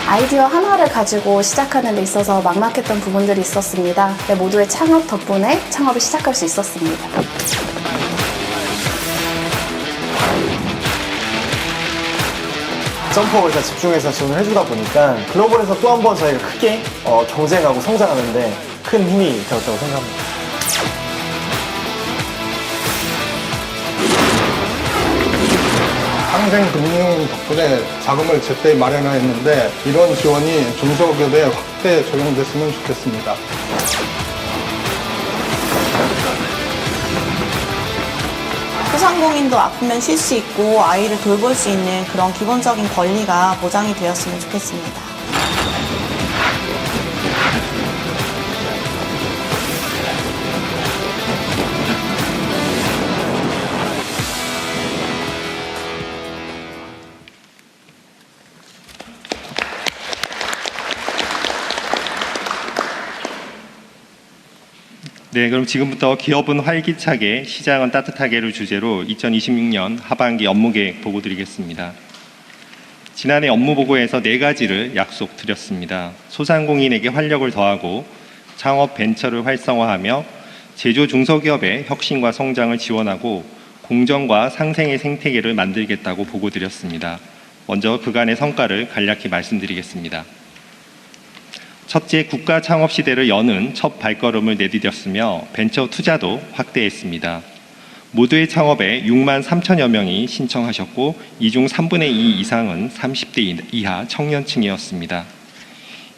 Speaker 16: 아이디어 하나를 가지고 시작하는 데 있어서 막막했던 부분들이 있었습니다. 모두의 창업 덕분에 창업을 시작할 수 있었습니다.
Speaker 17: 점프업에서 집중해서 지원을 해주다 보니까 글로벌에서 또 한 번 저희가 크게 경쟁하고 성장하는데 큰 힘이 되었다고 생각합니다.
Speaker 18: 상생금융 덕분에 자금을 제때 마련했는데 이런 지원이 중소기업에 확대 적용됐으면 좋겠습니다.
Speaker 19: 소상공인도 아프면 쉴 수 있고 아이를 돌볼 수 있는 그런 기본적인 권리가 보장이 되었으면 좋겠습니다.
Speaker 15: 네, 그럼 지금부터 기업은 활기차게, 시장은 따뜻하게를 주제로 2026년 하반기 업무계획 보고 드리겠습니다. 지난해 업무보고에서 4가지를 약속드렸습니다. 소상공인에게 활력을 더하고 창업 벤처를 활성화하며 제조 중소기업의 혁신과 성장을 지원하고 공정과 상생의 생태계를 만들겠다고 보고 드렸습니다. 먼저 그간의 성과를 간략히 말씀드리겠습니다. 첫째, 국가 창업 시대를 여는 첫 발걸음을 내디뎠으며 벤처 투자도 확대했습니다. 모두의 창업에 6만 3천여 명이 신청하셨고 이 중 3분의 2 이상은 30대 이하 청년층이었습니다.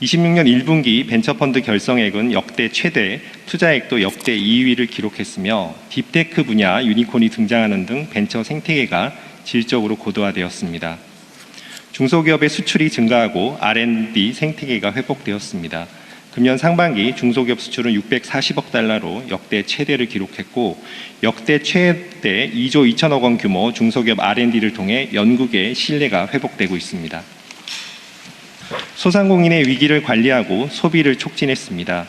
Speaker 15: 26년 1분기 벤처펀드 결성액은 역대 최대, 투자액도 역대 2위를 기록했으며 딥테크 분야 유니콘이 등장하는 등 벤처 생태계가 질적으로 고도화되었습니다. 중소기업의 수출이 증가하고 R&D 생태계가 회복되었습니다. 금년 상반기 중소기업 수출은 640억 달러로 역대 최대를 기록했고 역대 최대 2조 2천억 원 규모 중소기업 R&D를 통해 연구계의 신뢰가 회복되고 있습니다. 소상공인의 위기를 관리하고 소비를 촉진했습니다.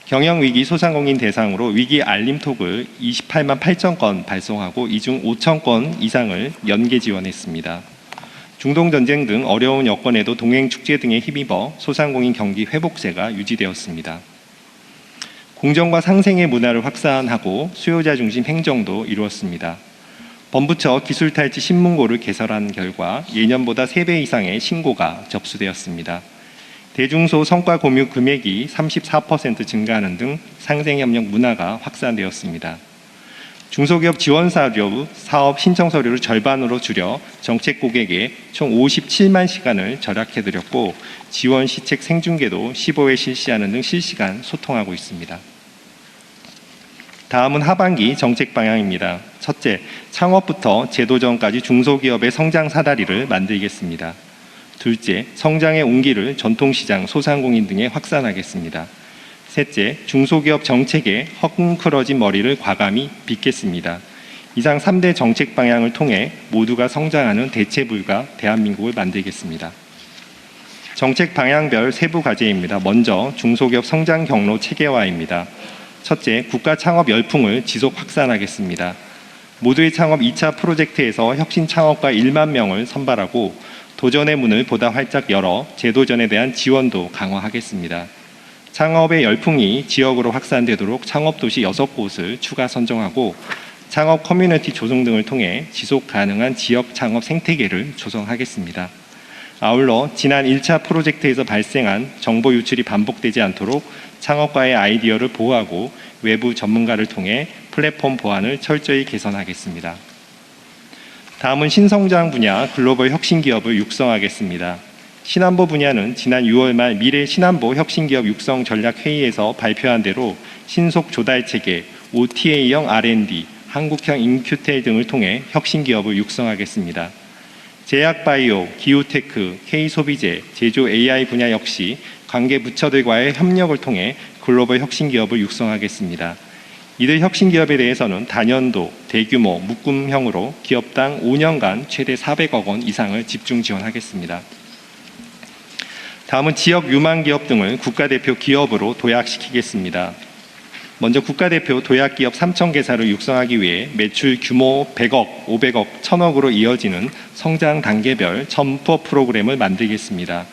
Speaker 15: 경영위기 소상공인 대상으로 위기 알림톡을 28만 8천 건 발송하고 이 중 5천 건 이상을 연계 지원했습니다. 중동전쟁 등 어려운 여건에도 동행축제 등에 힘입어 소상공인 경기 회복세가 유지되었습니다. 공정과 상생의 문화를 확산하고 수요자 중심 행정도 이루었습니다. 범부처 기술탈취 신문고를 개설한 결과 예년보다 3배 이상의 신고가 접수되었습니다. 대중소 성과 공유 금액이 34% 증가하는 등 상생협력 문화가 확산되었습니다. 중소기업 지원 사업 신청 서류를 절반으로 줄여 정책 고객에 총 57만 시간을 절약해드렸고 지원 시책 생중계도 15회 실시하는 등 실시간 소통하고 있습니다. 다음은 하반기 정책 방향입니다. 첫째, 창업부터 제도전까지 중소기업의 성장 사다리를 만들겠습니다. 둘째, 성장의 온기를 전통시장, 소상공인 등에 확산하겠습니다. 셋째, 중소기업 정책에 헝클어진 머리를 과감히 빗겠습니다. 이상 3대 정책 방향을 통해 모두가 성장하는 대체불가 대한민국을 만들겠습니다. 정책 방향별 세부 과제입니다. 먼저 중소기업 성장 경로 체계화입니다. 첫째, 국가 창업 열풍을 지속 확산하겠습니다. 모두의 창업 2차 프로젝트에서 혁신 창업가 1만 명을 선발하고 도전의 문을 보다 활짝 열어 제도전에 대한 지원도 강화하겠습니다. 창업의 열풍이 지역으로 확산되도록 창업도시 6곳을 추가 선정하고 창업 커뮤니티 조성 등을 통해 지속 가능한 지역 창업 생태계를 조성하겠습니다. 아울러 지난 1차 프로젝트에서 발생한 정보 유출이 반복되지 않도록 창업가의 아이디어를 보호하고 외부 전문가를 통해 플랫폼 보안을 철저히 개선하겠습니다. 다음은 신성장 분야 글로벌 혁신 기업을 육성하겠습니다. 신안보 분야는 지난 6월 말 미래 신안보 혁신기업 육성 전략 회의에서 발표한 대로 신속 조달 체계, OTA형 R&D, 한국형 인큐텔 등을 통해 혁신 기업을 육성하겠습니다. 제약바이오, 기후테크, K소비재, 제조 AI 분야 역시 관계 부처들과의 협력을 통해 글로벌 혁신 기업을 육성하겠습니다. 이들 혁신 기업에 대해서는 단연도, 대규모, 묶음형으로 기업당 5년간 최대 400억 원 이상을 집중 지원하겠습니다. 다음은 지역 유망 기업 등을 국가대표 기업으로 도약시키겠습니다. 먼저 국가대표 도약기업 3,000개사를 육성하기 위해 매출 규모 100억, 500억, 1,000억으로 이어지는 성장 단계별 점퍼 프로그램을 만들겠습니다.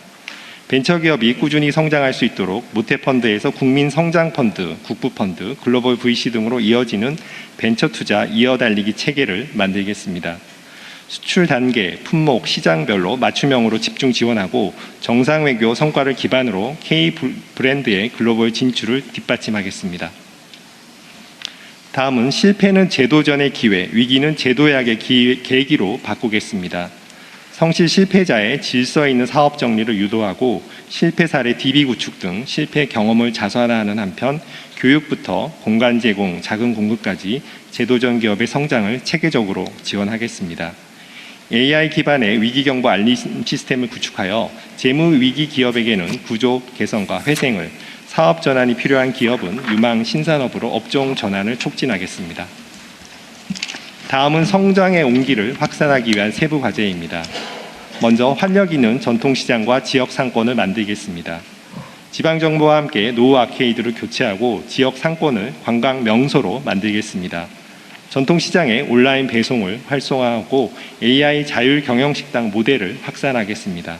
Speaker 15: 벤처기업이 꾸준히 성장할 수 있도록 모태펀드에서 국민성장펀드, 국부펀드, 글로벌 VC 등으로 이어지는 벤처투자 이어달리기 체계를 만들겠습니다. 수출 단계, 품목, 시장별로 맞춤형으로 집중 지원하고 정상외교 성과를 기반으로 K 브랜드의 글로벌 진출을 뒷받침하겠습니다. 다음은 실패는 제도전의 기회, 위기는 제도약의 계기로 바꾸겠습니다. 성실 실패자의 질서 있는 사업 정리를 유도하고 실패 사례 DB 구축 등 실패 경험을 자산화하는 한편 교육부터 공간 제공, 자금 공급까지 제도전 기업의 성장을 체계적으로 지원하겠습니다. AI 기반의 위기경보 알림 시스템을 구축하여 재무위기 기업에게는 구조 개선과 회생을, 사업 전환이 필요한 기업은 유망 신산업으로 업종 전환을 촉진하겠습니다. 다음은 성장의 온기를 확산하기 위한 세부 과제입니다. 먼저 활력 있는 전통시장과 지역 상권을 만들겠습니다. 지방정부와 함께 노후 아케이드를 교체하고 지역 상권을 관광 명소로 만들겠습니다. 전통시장의 온라인 배송을 활성화하고 AI 자율 경영식당 모델을 확산하겠습니다.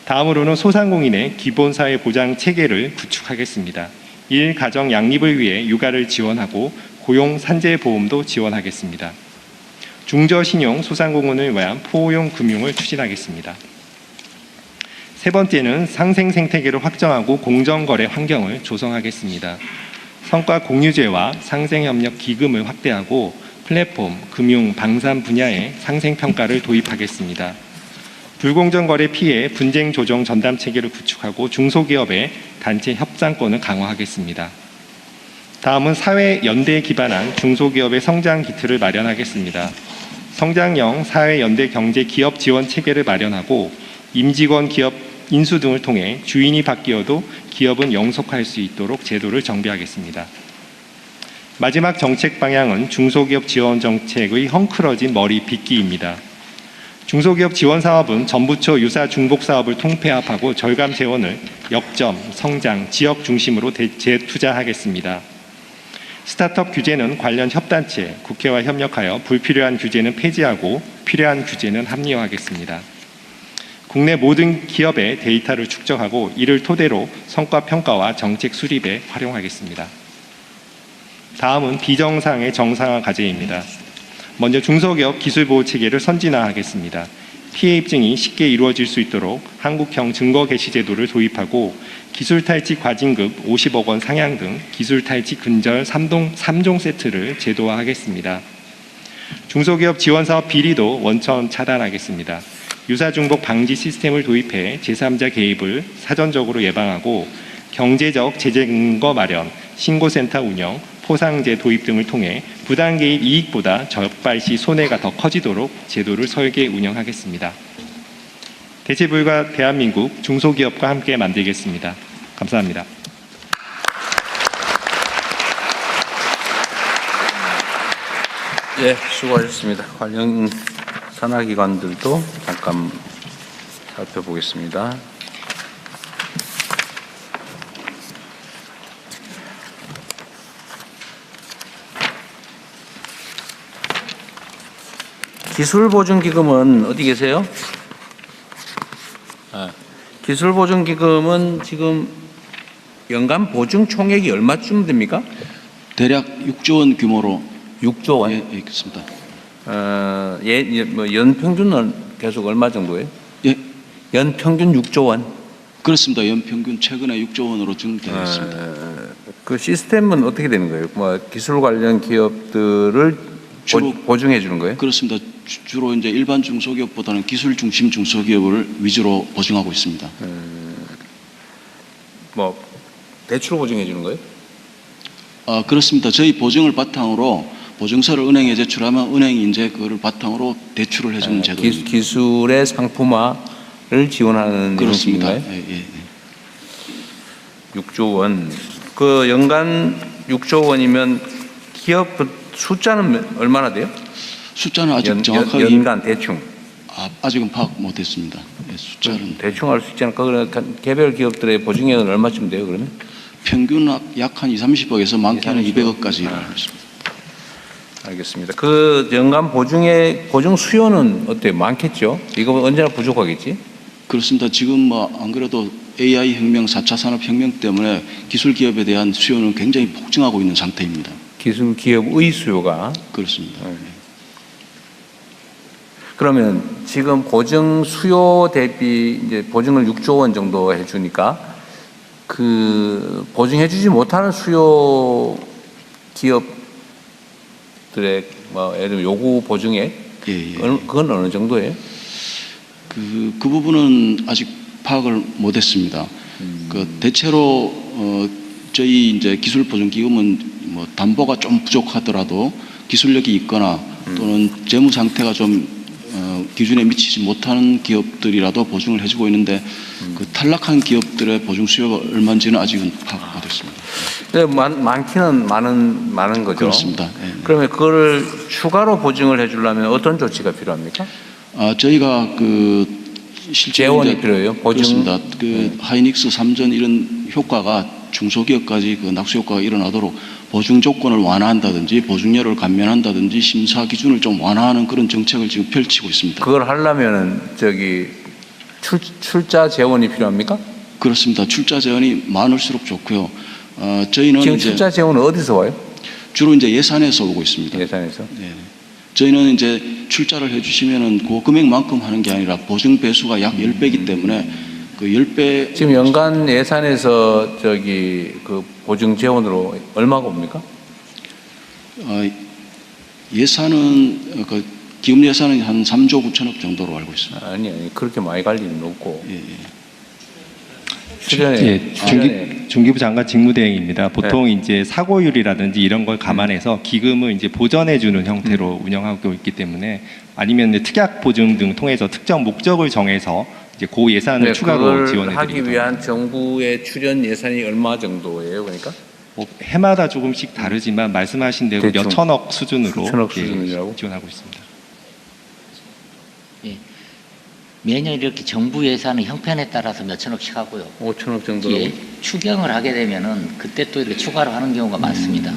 Speaker 15: 다음으로는 소상공인의 기본사회 보장 체계를 구축하겠습니다. 일 가정 양립을 위해 육아를 지원하고 고용 산재보험도 지원하겠습니다. 중저신용 소상공인을 위한 포용 금융을 추진하겠습니다. 세 번째는 상생 생태계를 확정하고 공정거래 환경을 조성하겠습니다. 성과 공유제와 상생협력 기금을 확대하고 플랫폼, 금융, 방산 분야의 상생평가를 도입하겠습니다. 불공정 거래 피해 분쟁 조정 전담 체계를 구축하고 중소기업의 단체 협상권을 강화하겠습니다. 다음은 사회 연대에 기반한 중소기업의 성장 기틀을 마련하겠습니다. 성장형 사회 연대 경제 기업 지원 체계를 마련하고 임직원 기업 인수 등을 통해 주인이 바뀌어도 기업은 영속할 수 있도록 제도를 정비하겠습니다. 마지막 정책 방향은 중소기업 지원 정책의 헝클어진 머리 빗기입니다. 중소기업 지원 사업은 전부처 유사 중복 사업을 통폐합하고 절감 재원을 역점, 성장, 지역 중심으로 재투자하겠습니다. 스타트업 규제는 관련 협단체, 국회와 협력하여 불필요한 규제는 폐지하고 필요한 규제는 합리화하겠습니다. 국내 모든 기업의 데이터를 축적하고 이를 토대로 성과 평가와 정책 수립에 활용하겠습니다. 다음은 비정상의 정상화 과제입니다. 먼저 중소기업 기술보호 체계를 선진화하겠습니다. 피해 입증이 쉽게 이루어질 수 있도록 한국형 증거 개시 제도를 도입하고 기술탈취 과징금 50억 원 상향 등 기술탈취 근절 3종 세트를 제도화하겠습니다. 중소기업 지원사업 비리도 원천 차단하겠습니다. 유사중복 방지 시스템을 도입해 제3자 개입을 사전적으로 예방하고 경제적 제재 근거 마련, 신고센터 운영, 포상제 도입 등을 통해 부당 개입 이익보다 적발 시 손해가 더 커지도록 제도를 설계 운영하겠습니다. 대체불가 대한민국 중소기업과 함께 만들겠습니다. 감사합니다.
Speaker 2: 예, 수고하셨습니다. 관련 산하기관들도 잠깐 살펴보겠습니다. 기술보증기금은 어디 계세요? 기술보증기금은 지금 연간 보증 총액이 얼마쯤 됩니까?
Speaker 20: 대략 6조 원 규모로.
Speaker 2: 6조 원?
Speaker 20: 예, 그렇습니다.
Speaker 2: 뭐 연평균은 계속 얼마 정도예요?
Speaker 20: 예.
Speaker 2: 연평균 6조 원?
Speaker 20: 그렇습니다. 연평균 최근에 6조 원으로 증대되어 있습니다.
Speaker 2: 그 시스템은 어떻게 되는 거예요? 뭐 기술 관련 기업들을 보증해 주는 거예요?
Speaker 20: 그렇습니다. 주로 이제 일반 중소기업보다는 기술 중심 중소기업을 위주로 보증하고 있습니다.
Speaker 2: 뭐 대출 보증해 주는 거예요?
Speaker 20: 그렇습니다. 저희 보증을 바탕으로 보증서를 은행에 제출하면 은행이 이제 그걸 바탕으로 대출을 해주는 제도입니다.
Speaker 2: 기술의 상품화를 지원하는
Speaker 20: 그렇습니다.
Speaker 2: 형식인가요? 예. 6조 원. 그 연간 6조 원이면 기업 숫자는 얼마나 돼요?
Speaker 20: 숫자는 아직 정확하게
Speaker 2: 연간 대충.
Speaker 20: 아직은 파악 못했습니다. 예, 숫자는
Speaker 2: 대충 알 수 있잖아요. 그러면 개별 기업들의 보증액은 얼마쯤 돼요? 그러면?
Speaker 20: 평균 약 한 2~30억에서 많게는 200억까지 일어나고 있습니다.
Speaker 2: 알겠습니다. 그 연간 보증 수요는 어때요? 많겠죠? 이거 언제나 부족하겠지?
Speaker 20: 그렇습니다. 지금 뭐 안 그래도 AI 혁명, 4차 산업혁명 때문에 기술 기업에 대한 수요는 굉장히 폭증하고 있는 상태입니다.
Speaker 2: 기술 기업의 수요가?
Speaker 20: 그렇습니다.
Speaker 2: 그러면 지금 보증 수요 대비 이제 보증을 6조 원 정도 해주니까 그 보증해주지 못하는 수요 기업들의 뭐 예를 들면 요구 보증액 그건 어느 정도예요?
Speaker 20: 그 부분은 아직 파악을 못했습니다. 그 대체로 저희 이제 기술 보증 기금은 뭐 담보가 좀 부족하더라도 기술력이 있거나 또는 재무 상태가 좀 기준에 미치지 못하는 기업들이라도 보증을 해주고 있는데 그 탈락한 기업들의 보증 수요가 얼마인지는 아직은 파악 못했습니다.
Speaker 2: 네, 많기는 많은 거죠.
Speaker 20: 그렇습니다. 네.
Speaker 2: 그러면 그거를 추가로 보증을 해주려면 어떤 조치가 필요합니까?
Speaker 20: 저희가 그 실제
Speaker 2: 재원이 필요해요. 보증.
Speaker 20: 그렇습니다. 그 하이닉스 3전 이런 효과가 중소기업까지 그 낙수 효과가 일어나도록 보증 조건을 완화한다든지 보증료를 감면한다든지 심사 기준을 좀 완화하는 그런 정책을 지금 펼치고 있습니다.
Speaker 2: 그걸 하려면은 출자 재원이 필요합니까?
Speaker 20: 그렇습니다. 출자 재원이 많을수록 좋고요. 저희는
Speaker 2: 지금
Speaker 20: 이제
Speaker 2: 출자 재원은 어디서 와요?
Speaker 20: 주로 이제 예산에서 오고 있습니다.
Speaker 2: 예산에서?
Speaker 20: 네. 저희는 이제 출자를 해주시면은 그 금액만큼 하는 게 아니라 보증 배수가 약 10배이기 때문에 그 10배
Speaker 2: 지금 연간 예산에서 그 보증 재원으로 얼마가 옵니까?
Speaker 20: 예산은 그 기금 예산은 한 3조 9천억 정도로 알고 있습니다.
Speaker 2: 아니 그렇게 많이 갈 일은 없고.
Speaker 15: 중기부 장관 직무대행입니다. 보통 이제 사고율이라든지 이런 걸 감안해서 기금을 이제 보전해주는 형태로 운영하고 있기 때문에 아니면 특약 보증 등 통해서 특정 목적을 정해서 이제 그 예산을 추가로 지원해드립니다.
Speaker 2: 하기 위한 정부의 출연 예산이 얼마 정도예요, 그러니까?
Speaker 15: 뭐 해마다 조금씩 다르지만 말씀하신 대로 몇 천억 수준으로
Speaker 2: 수준이라고?
Speaker 15: 지원하고 있습니다.
Speaker 21: 매년 이렇게 정부 예산의 형편에 따라서 몇 천억씩 하고요.
Speaker 2: 5천억 정도로?
Speaker 21: 추경을 하게 되면은 그때 또 이렇게 추가로 하는 경우가 많습니다.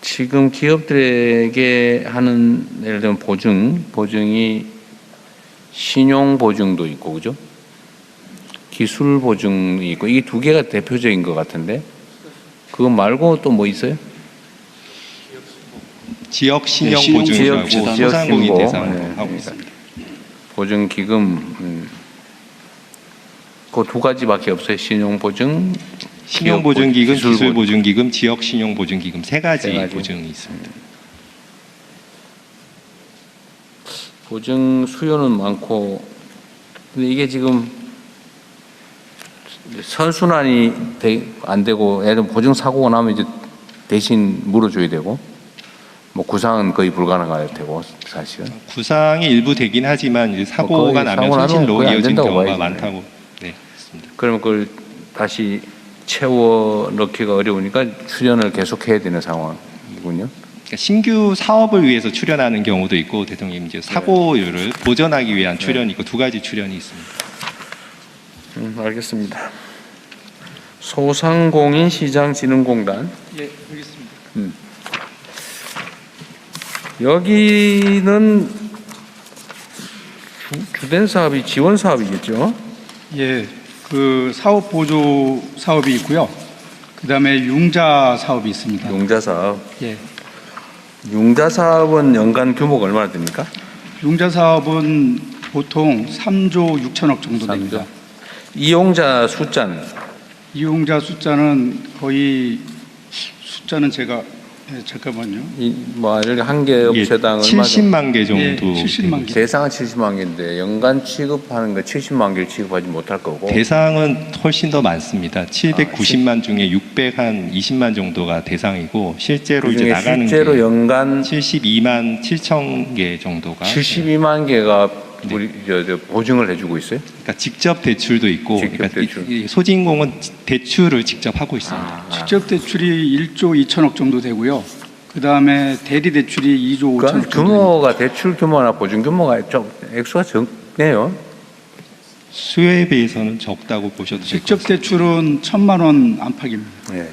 Speaker 2: 지금 기업들에게 하는 예를 들면 보증이 신용 보증도 있고, 그죠? 기술 보증이 있고, 이게 두 개가 대표적인 것 같은데, 그거 말고 또 뭐 있어요?
Speaker 15: 지역 신용 보증이라고 소상공인 대상으로 하고 있습니다.
Speaker 2: 보증 기금 그 두 가지밖에 없어요. 신용 보증,
Speaker 15: 기금, 기술 보증 기금, 지역 신용 보증 기금 세 가지 보증이 있습니다.
Speaker 2: 보증 수요는 많고, 근데 이게 지금 선순환이 안 되고, 예를 들면 보증 사고가 나면 이제 대신 물어줘야 되고. 뭐 구상은 거의 불가능할 테고 사실은.
Speaker 15: 구상이 일부 되긴 하지만 이제 사고가 나면 손실로 이어진 경우가 많다고. 네, 그렇습니다.
Speaker 2: 그러면 그걸 다시 채워 넣기가 어려우니까 출연을 계속해야 되는 상황이군요.
Speaker 15: 그러니까 신규 사업을 위해서 출연하는 경우도 있고, 대통령 이제 사고율을 보전하기 위한 출연이 있고 두 가지 출연이 있습니다.
Speaker 2: 알겠습니다. 소상공인시장진흥공단.
Speaker 12: 예, 알겠습니다.
Speaker 2: 여기는 주된 사업이 지원 사업이겠죠?
Speaker 22: 예, 그 사업 보조 사업이 있고요. 그다음에 융자 사업이 있습니다.
Speaker 2: 융자 사업.
Speaker 22: 예.
Speaker 2: 융자 사업은 연간 규모가 얼마나 됩니까?
Speaker 22: 융자 사업은 보통 3조 6천억 정도 됩니다.
Speaker 2: 이용자 숫자는?
Speaker 22: 이용자 숫자는 거의 숫자는 제가 네, 잠깐만요.
Speaker 2: 이렇게 한 개 업체당 얼마
Speaker 15: 70만 개 정도.
Speaker 22: 예, 70만 개.
Speaker 2: 대상은 70만 개인데 연간 취급하는 거 70만 개를 취급하지 못할 거고.
Speaker 15: 대상은 훨씬 더 많습니다. 790만 중에 620만 정도가 대상이고 실제로 이제
Speaker 2: 그중에
Speaker 15: 나가는
Speaker 2: 실제로
Speaker 15: 게
Speaker 2: 연간
Speaker 15: 72만 7천 개 정도가
Speaker 2: 72만 개가 우리 보증을 해주고 있어요?
Speaker 15: 그러니까 직접 대출도 있고, 그러니까 이 소진공은 대출을 직접 하고 있습니다.
Speaker 22: 직접 대출이 1조 2천억 정도 되고요. 그 다음에 대리 대출이 2조 5천억 정도.
Speaker 2: 규모가 대출 규모나 보증 규모가 좀 액수가 적네요.
Speaker 15: 수요에 비해서는 적다고 보셔도 될 것
Speaker 22: 직접
Speaker 15: 같습니다.
Speaker 22: 대출은 1,000만 원 안팎입니다.
Speaker 2: 네.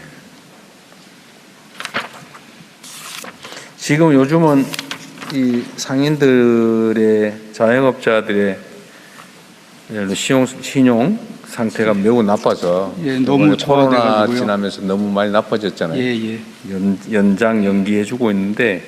Speaker 2: 지금 요즘은 이 상인들의 자영업자들의 신용 상태가 매우 나빠서
Speaker 22: 예, 너무
Speaker 2: 코로나
Speaker 22: 저하돼가지고요.
Speaker 2: 지나면서 너무 많이 나빠졌잖아요.
Speaker 22: 예.
Speaker 2: 연장 연기해주고 있는데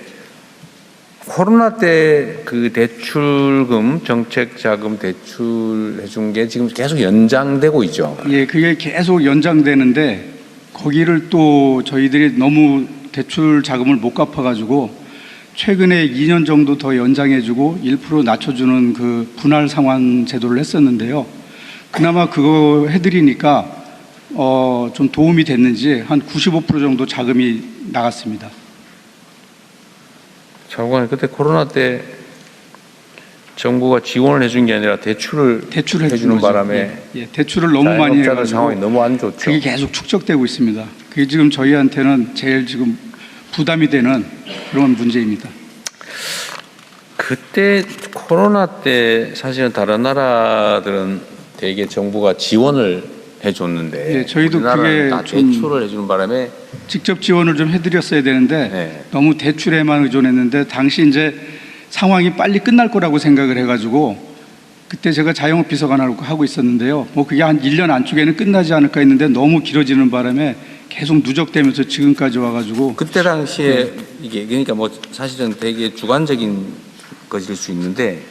Speaker 2: 코로나 때 그 대출금 정책자금 대출해준 게 지금 계속 연장되고 있죠.
Speaker 22: 예, 그게 계속 연장되는데 거기를 또 저희들이 너무 대출 자금을 못 갚아가지고 최근에 2년 정도 더 연장해주고 1% 낮춰주는 그 분할 상환 제도를 했었는데요. 그나마 그거 해드리니까 좀 도움이 됐는지 한 95% 정도 자금이 나갔습니다.
Speaker 2: 장관님, 그때 코로나 때 정부가 지원을 해준 게 아니라 대출을 해주는 바람에
Speaker 22: 대출을 너무 많이
Speaker 2: 자영업자들
Speaker 22: 해가지고
Speaker 2: 상황이 너무 안 좋죠.
Speaker 22: 그게 계속 축적되고 있습니다. 그게 지금 저희한테는 제일 지금 부담이 되는 그런 문제입니다.
Speaker 2: 그때 코로나 때 사실은 다른 나라들은 되게 정부가 지원을 해줬는데
Speaker 22: 예, 저희도
Speaker 2: 우리나라는
Speaker 22: 그게
Speaker 2: 다
Speaker 22: 좀
Speaker 2: 대출을 해주는 바람에
Speaker 22: 직접 지원을 좀 해드렸어야 되는데 너무 대출에만 의존했는데 당시 이제 상황이 빨리 끝날 거라고 생각을 해가지고 그때 제가 자영업 비서관을 하고 있었는데요. 뭐 그게 한 1년 안쪽에는 끝나지 않을까 했는데 너무 길어지는 바람에 계속 누적되면서 지금까지 와가지고
Speaker 2: 그때 당시에 이게 그러니까 뭐 사실은 되게 주관적인 것일 수 있는데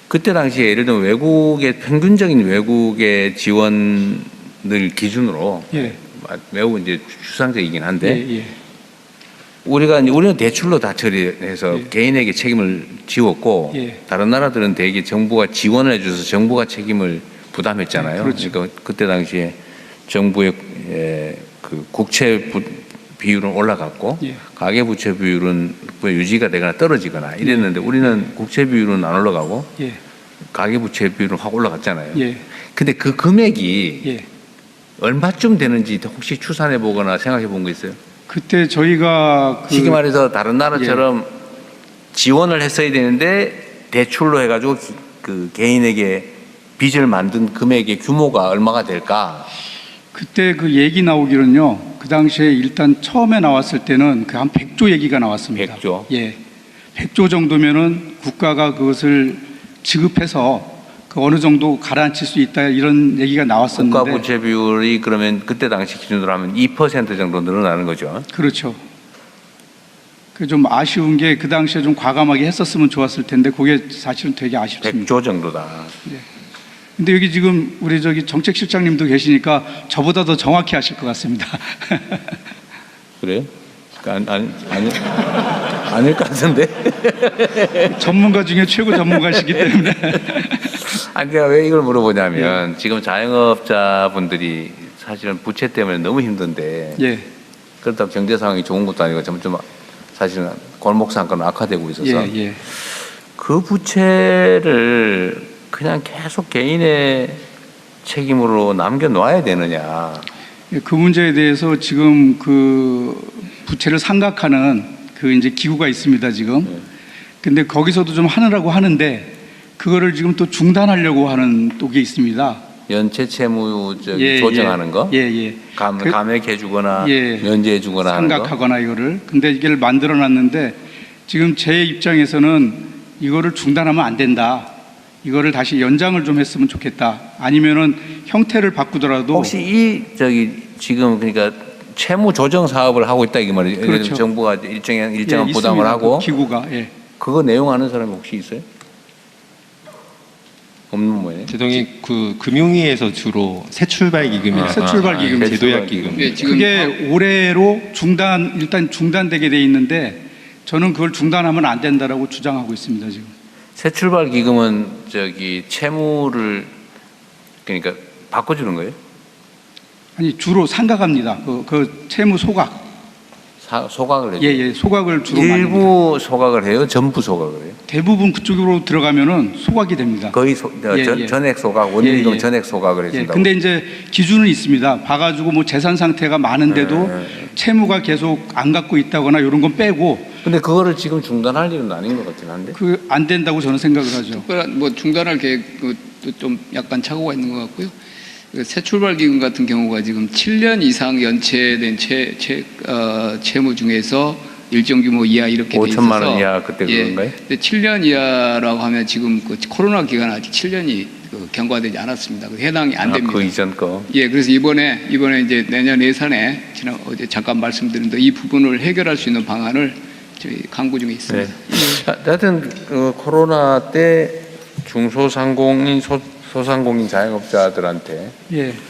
Speaker 2: 그때 당시에 예를 들면 외국의 평균적인 외국의 지원을 기준으로 매우 이제 추상적이긴 한데 우리는 대출로 다 처리해서 개인에게 책임을 지웠고 다른 나라들은 대개 정부가 지원을 해줘서 정부가 책임을 부담했잖아요.
Speaker 22: 그렇죠.
Speaker 2: 그러니까 그때 당시에 정부의 그 국채 비율은 올라갔고 가계부채 비율은 유지가 되거나 떨어지거나 이랬는데 우리는 국채 비율은 안 올라가고 가계부채 비율은 확 올라갔잖아요. 근데 그 금액이 얼마쯤 되는지 혹시 추산해 보거나 생각해 본 거 있어요?
Speaker 22: 그때 저희가
Speaker 2: 쉽게 말해서 다른 나라처럼 지원을 했어야 되는데 대출로 해가지고 그 개인에게 빚을 만든 금액의 규모가 얼마가 될까?
Speaker 22: 그때 그 얘기 나오기는요. 그 당시에 일단 처음에 나왔을 때는 그 한 100조 얘기가 나왔습니다.
Speaker 2: 100조?
Speaker 22: 예. 100조 정도면은 국가가 그것을 지급해서 그 어느 정도 가라앉힐 수 있다 이런 얘기가 나왔었는데
Speaker 2: 국가 부채 비율이 그러면 그때 당시 기준으로 하면 2% 정도 늘어나는 거죠.
Speaker 22: 그렇죠. 그 좀 아쉬운 게 그 당시에 좀 과감하게 했었으면 좋았을 텐데 그게 사실은 되게 아쉽습니다.
Speaker 2: 100조 정도다.
Speaker 22: 근데 여기 지금 우리 저기 정책실장님도 계시니까 저보다 더 정확히 하실 것 같습니다.
Speaker 2: 그래요? 아닐 것 같은데.
Speaker 22: 전문가 중에 최고 전문가시기 때문에.
Speaker 2: 아니, 제가 왜 이걸 물어보냐면 지금 자영업자분들이 사실은 부채 때문에 너무 힘든데 그렇다고 경제 상황이 좋은 것도 아니고 점점 사실은 골목상권은 악화되고 있어서 그 부채를 그냥 계속 개인의 책임으로 남겨놓아야 되느냐.
Speaker 22: 그 문제에 대해서 지금 그 부채를 상각하는 그 이제 기구가 있습니다, 지금. 근데 거기서도 좀 하느라고 하는데 그거를 지금 또 중단하려고 하는 쪽이 있습니다.
Speaker 2: 연체 채무 조정하는 거? 감액해주거나 면제해주거나 하는 거?
Speaker 22: 상각하거나 이거를. 근데 이걸 만들어놨는데 지금 제 입장에서는 이거를 중단하면 안 된다. 이거를 다시 연장을 좀 했으면 좋겠다. 아니면은 형태를 바꾸더라도
Speaker 2: 혹시 지금 그러니까 채무 조정 사업을 하고 있다 이 말이죠.
Speaker 22: 그렇죠.
Speaker 2: 정부가 일정한 부담을 하고
Speaker 22: 그 기구가
Speaker 2: 그거 내용 아는 사람이 혹시 있어요? 없는 모양이에요.
Speaker 15: 대통령님 그 금융위에서 주로 새출발 기금이나
Speaker 22: 새출발 기금,
Speaker 15: 제도약 기금.
Speaker 22: 네, 그게 올해로 일단 중단되게 돼 있는데 저는 그걸 중단하면 안 된다라고 주장하고 있습니다 지금.
Speaker 2: 새 출발 기금은 저기 채무를 그러니까 바꿔주는 거예요?
Speaker 22: 아니 주로 상각합니다. 그 채무 소각.
Speaker 2: 소각을 해요?
Speaker 22: 예, 소각을 주로 많이 합니다.
Speaker 2: 일부 소각을 해요? 전부 소각을 해요?
Speaker 22: 대부분 그쪽으로 들어가면은 소각이 됩니다.
Speaker 2: 거의 전액 소각, 원리금
Speaker 22: 예, 예.
Speaker 2: 전액 소각을 해준다고.
Speaker 22: 근데 이제 기준은 있습니다. 봐가지고 뭐 재산 상태가 많은데도 채무가 계속 안 갖고 있다거나 이런 건 빼고.
Speaker 2: 근데 그거를 지금 중단할 일은 아닌 것 같긴 한데.
Speaker 22: 그 안 된다고 저는 생각을 하죠.
Speaker 3: 특별한 뭐 중단할 계획도 좀 약간 착오가 있는 것 같고요. 새 출발 기금 같은 경우가 지금 7년 이상 연체된 채무 중에서 일정 규모 이하 이렇게 돼 있어서
Speaker 2: 5천만 원 이하 그때 그런가요?
Speaker 3: 근데 7년 이하라고 하면 지금 그 코로나 기간 아직 7년이 경과되지 않았습니다. 해당이 안 됩니다.
Speaker 2: 그 이전 거.
Speaker 3: 예, 그래서 이번에 이제 내년 예산에 어제 잠깐 말씀드린 이 부분을 해결할 수 있는 방안을 저희 강구 중에 있습니다.
Speaker 2: 네. 하여튼 코로나 때 중소상공인 소상공인 자영업자들한테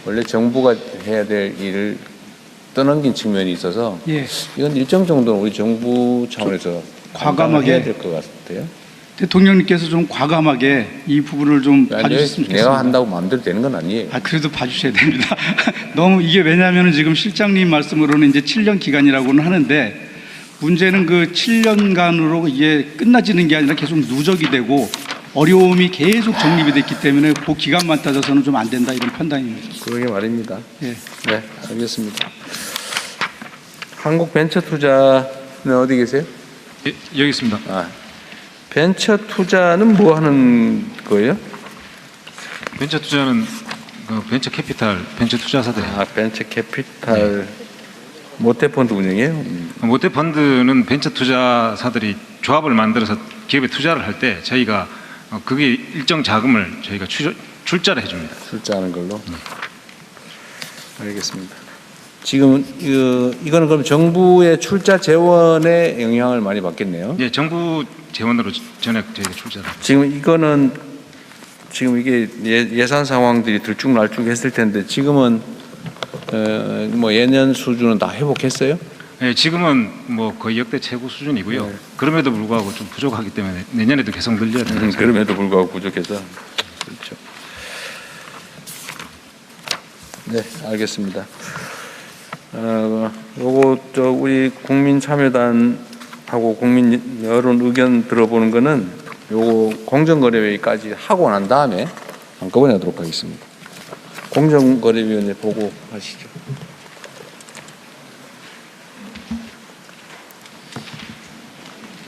Speaker 2: 원래 정부가 해야 될 일을 떠넘긴 측면이 있어서 이건 일정 정도는 우리 정부 차원에서
Speaker 22: 과감하게
Speaker 2: 해야 될 것 같아요.
Speaker 22: 대통령님께서 좀 과감하게 이 부분을 좀 봐주셨으면 좋겠습니다.
Speaker 2: 내가 한다고 마음대로 되는 건 아니에요.
Speaker 22: 그래도 봐주셔야 됩니다. 너무 이게 왜냐하면 지금 실장님 말씀으로는 이제 7년 기간이라고는 하는데 문제는 그 7년간으로 이게 끝나지는 게 아니라 계속 누적이 되고 어려움이 계속 정립이 됐기 때문에 그 기간만 따져서는 좀 안 된다 이런 판단입니다.
Speaker 2: 그러게 말입니다.
Speaker 22: 예.
Speaker 2: 네, 알겠습니다. 한국벤처투자는 어디 계세요?
Speaker 6: 예, 여기 있습니다.
Speaker 2: 벤처투자는 뭐 하는 거예요?
Speaker 6: 벤처 투자는 벤처 캐피탈, 벤처 투자사들.
Speaker 2: 벤처 캐피탈. 모태펀드 운영이에요?
Speaker 6: 모태펀드는 벤처 투자사들이 조합을 만들어서 기업에 투자를 할 때 저희가 그게 일정 자금을 저희가 출자를 해줍니다.
Speaker 2: 출자하는 걸로? 알겠습니다. 지금 이거는 그럼 정부의 출자 재원에 영향을 많이 받겠네요?
Speaker 6: 예, 정부 재원으로 전액 저희가 출자를.
Speaker 2: 지금 이거는 지금 이게 예산 상황들이 들쭉날쭉했을 텐데 지금은 뭐 예년 수준은 다 회복했어요?
Speaker 6: 네, 지금은 뭐 거의 역대 최고 수준이고요. 그럼에도 불구하고 좀 부족하기 때문에 내년에도 계속 늘려야 됩니다.
Speaker 2: 그럼에도 불구하고 부족해서 그렇죠. 네, 알겠습니다. 요거 우리 국민참여단하고 국민 여론 의견 들어보는 거는 요거 공정거래위까지 하고 난 다음에 한꺼번에 하도록 하겠습니다. 공정거래위원회 보고하시죠.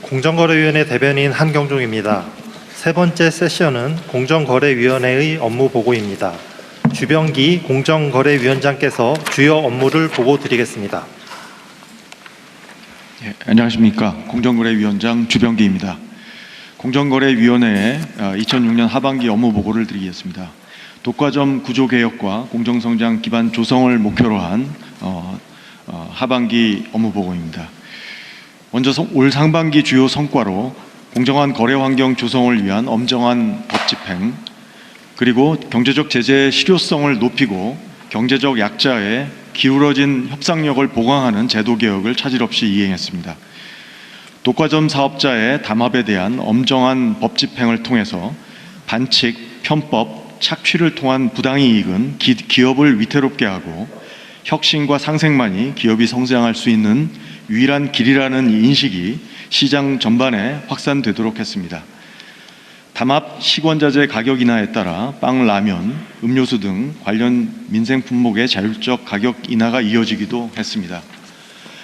Speaker 23: 공정거래위원회 대변인 한경종입니다. 세 번째 세션은 공정거래위원회의 업무 보고입니다. 주병기 공정거래위원장께서 주요 업무를 보고 드리겠습니다.
Speaker 24: 예, 안녕하십니까. 공정거래위원장 주병기입니다. 공정거래위원회에 2006년 하반기 업무 보고를 드리겠습니다. 독과점 구조개혁과 공정성장 기반 조성을 목표로 한 하반기 업무 보고입니다. 먼저 올 상반기 주요 성과로 공정한 거래 환경 조성을 위한 엄정한 법 집행, 그리고 경제적 제재의 실효성을 높이고 경제적 약자의 기울어진 협상력을 보강하는 제도 개혁을 차질 없이 이행했습니다. 독과점 사업자의 담합에 대한 엄정한 법 집행을 통해서 반칙, 편법, 착취를 통한 부당이익은 기업을 위태롭게 하고 혁신과 상생만이 기업이 성장할 수 있는 유일한 길이라는 인식이 시장 전반에 확산되도록 했습니다. 담합 식원자재 가격 인하에 따라 빵, 라면, 음료수 등 관련 민생 품목의 자율적 가격 인하가 이어지기도 했습니다.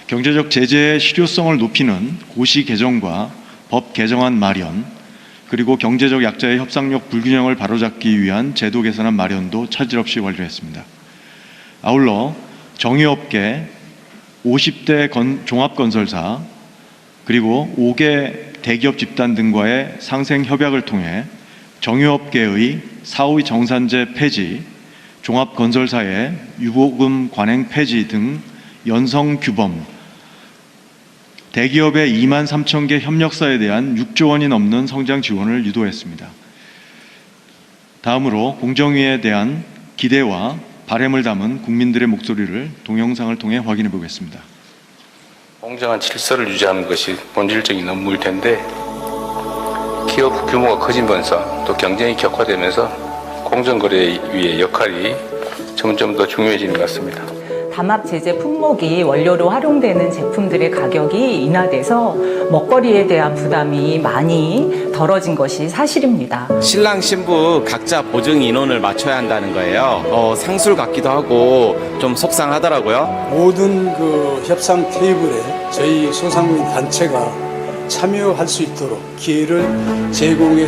Speaker 24: 경제적 제재의 실효성을 높이는 고시 개정과 법 개정안 마련, 그리고 경제적 약자의 협상력 불균형을 바로잡기 위한 제도 개선안 마련도 차질 없이 완료했습니다. 아울러 정유업계 50대 종합건설사 그리고 5개 대기업 집단 등과의 상생 협약을 통해 정유업계의 사후 정산제 폐지, 종합건설사의 유보금 관행 폐지 등 연성 규범, 대기업의 2만 3천 개 협력사에 대한 6조 원이 넘는 성장 지원을 유도했습니다. 다음으로 공정위에 대한 기대와 바람을 담은 국민들의 목소리를 동영상을 통해 확인해 보겠습니다.
Speaker 2: 공정한 질서를 유지하는 것이 본질적인 업무일 텐데 기업 규모가 커지면서 또 경쟁이 격화되면서 공정거래위의 역할이 점점 더 중요해지는 것 같습니다.
Speaker 4: 담합 제재 품목이 원료로 활용되는 제품들의 가격이 인하돼서 먹거리에 대한 부담이 많이 덜어진 것이 사실입니다.
Speaker 7: 신랑 신부 각자 보증 인원을 맞춰야 한다는 거예요. 상술 같기도 하고 좀 속상하더라고요.
Speaker 8: 모든 그 협상 테이블에 저희 소상공인 단체가 참여할 수 있도록 기회를 제공해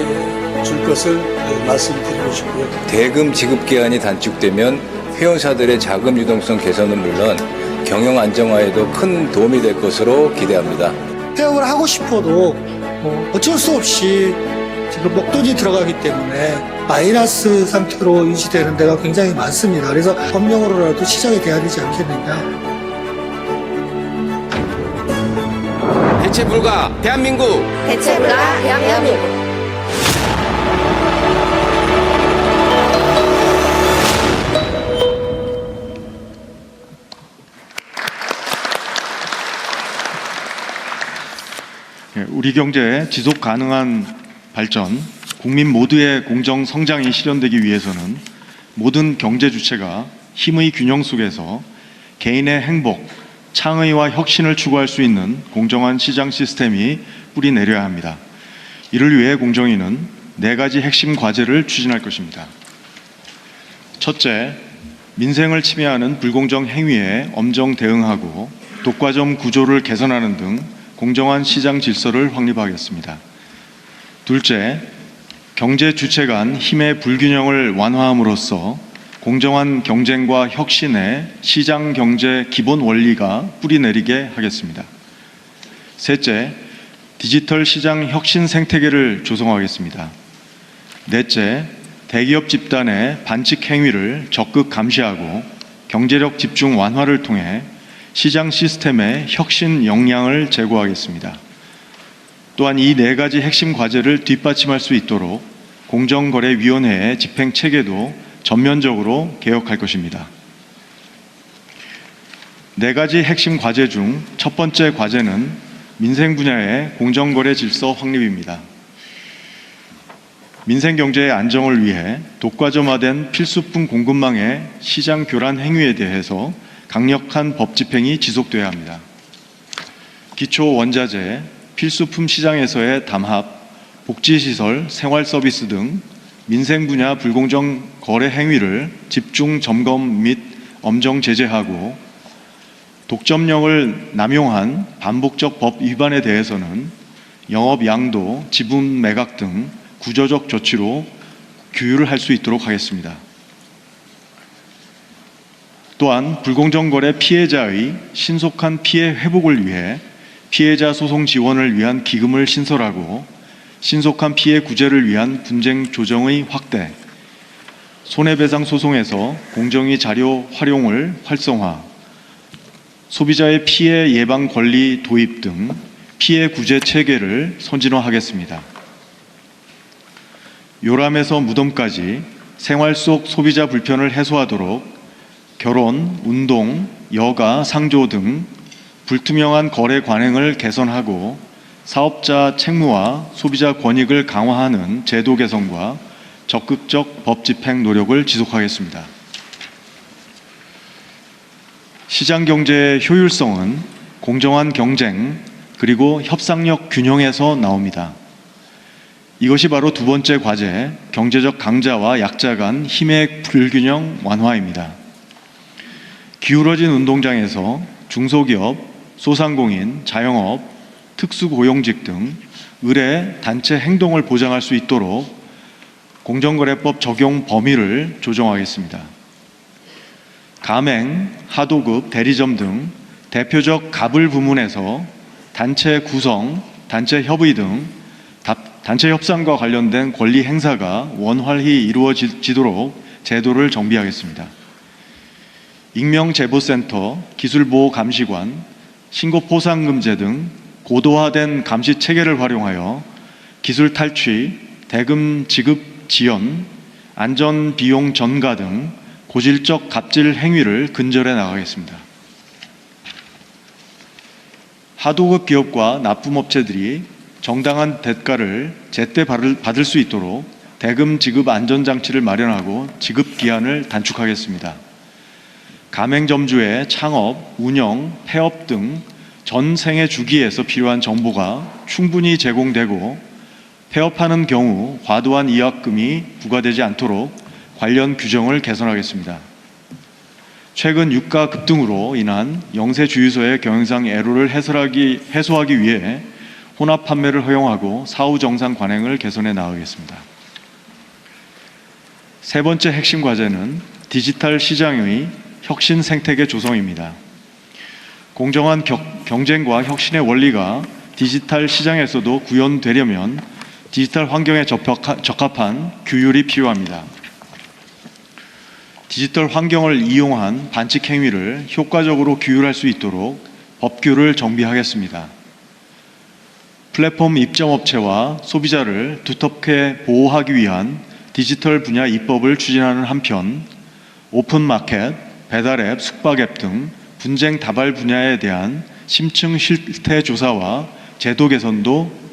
Speaker 8: 줄 것을 말씀드리고 싶고요.
Speaker 9: 대금 지급 기한이 단축되면 회원사들의 자금 유동성 개선은 물론 경영 안정화에도 큰 도움이 될 것으로 기대합니다.
Speaker 13: 폐업을 하고 싶어도 어쩔 수 없이 지금 목돈이 들어가기 때문에 마이너스 상태로 유지되는 데가 굉장히 많습니다. 그래서 법령으로라도 시작이 돼야 되지 않겠느냐.
Speaker 7: 대체 불가 대한민국.
Speaker 25: 대체 불가 대한민국.
Speaker 24: 우리 경제의 지속 가능한 발전, 국민 모두의 공정 성장이 실현되기 위해서는 모든 경제 주체가 힘의 균형 속에서 개인의 행복, 창의와 혁신을 추구할 수 있는 공정한 시장 시스템이 뿌리내려야 합니다. 이를 위해 공정위는 4가지 핵심 과제를 추진할 것입니다. 첫째, 민생을 침해하는 불공정 행위에 엄정 대응하고 독과점 구조를 개선하는 등 공정한 시장 질서를 확립하겠습니다. 둘째, 경제 주체 간 힘의 불균형을 완화함으로써 공정한 경쟁과 혁신의 시장 경제 기본 원리가 뿌리내리게 하겠습니다. 셋째, 디지털 시장 혁신 생태계를 조성하겠습니다. 넷째, 대기업 집단의 반칙 행위를 적극 감시하고 경제력 집중 완화를 통해 시장 시스템의 혁신 역량을 제고하겠습니다. 또한 이 4가지 핵심 과제를 뒷받침할 수 있도록 공정거래위원회의 집행 체계도 전면적으로 개혁할 것입니다. 4가지 핵심 과제 중 첫 번째 과제는 민생 분야의 공정거래 질서 확립입니다. 민생 경제의 안정을 위해 독과점화된 필수품 공급망의 시장 교란 행위에 대해서 강력한 법 집행이 지속돼야 합니다. 기초 원자재, 필수품 시장에서의 담합, 복지시설, 생활서비스 등 민생 분야 불공정 거래 행위를 집중 점검 및 엄정 제재하고 독점력을 남용한 반복적 법 위반에 대해서는 영업 양도, 지분 매각 등 구조적 조치로 규율을 할 수 있도록 하겠습니다. 또한 불공정 거래 피해자의 신속한 피해 회복을 위해 피해자 소송 지원을 위한 기금을 신설하고 신속한 피해 구제를 위한 분쟁 조정의 확대, 손해배상 소송에서 공정위 자료 활용을 활성화, 소비자의 피해 예방 권리 도입 등 피해 구제 체계를 선진화하겠습니다. 요람에서 무덤까지 생활 속 소비자 불편을 해소하도록 결혼, 운동, 여가, 상조 등 불투명한 거래 관행을 개선하고 사업자 책무와 소비자 권익을 강화하는 제도 개선과 적극적 법 집행 노력을 지속하겠습니다. 시장 경제의 효율성은 공정한 경쟁 그리고 협상력 균형에서 나옵니다. 이것이 바로 두 번째 과제, 경제적 강자와 약자 간 힘의 불균형 완화입니다. 기울어진 운동장에서 중소기업, 소상공인, 자영업, 특수고용직 등 의뢰, 단체 행동을 보장할 수 있도록 공정거래법 적용 범위를 조정하겠습니다. 가맹, 하도급, 대리점 등 대표적 가불 부문에서 단체 구성, 단체 협의 등 단체 협상과 관련된 권리 행사가 원활히 이루어지도록 제도를 정비하겠습니다. 익명제보센터, 기술보호감시관, 신고포상금제 등 고도화된 감시 체계를 활용하여 기술 탈취, 대금 지급 지연, 안전 비용 전가 등 고질적 갑질 행위를 근절해 나가겠습니다. 하도급 기업과 납품업체들이 정당한 대가를 제때 받을 수 있도록 대금 지급 안전장치를 마련하고 지급 기한을 단축하겠습니다. 가맹점주의 창업, 운영, 폐업 등 전 생애 주기에서 필요한 정보가 충분히 제공되고 폐업하는 경우 과도한 이학금이 부과되지 않도록 관련 규정을 개선하겠습니다. 최근 유가 급등으로 인한 영세 주유소의 경영상 애로를 해소하기 위해 혼합 판매를 허용하고 사후 정상 관행을 개선해 나가겠습니다. 세 번째 핵심 과제는 디지털 시장의 혁신 생태계 조성입니다. 공정한 경쟁과 혁신의 원리가 디지털 시장에서도 구현되려면 디지털 환경에 적합한 규율이 필요합니다. 디지털 환경을 이용한 반칙 행위를 효과적으로 규율할 수 있도록 법규를 정비하겠습니다. 플랫폼 입점업체와 소비자를 두텁게 보호하기 위한 디지털 분야 입법을 추진하는 한편 오픈마켓, 배달앱, 숙박앱 등 분쟁 다발 분야에 대한 심층 실태 조사와 제도 개선도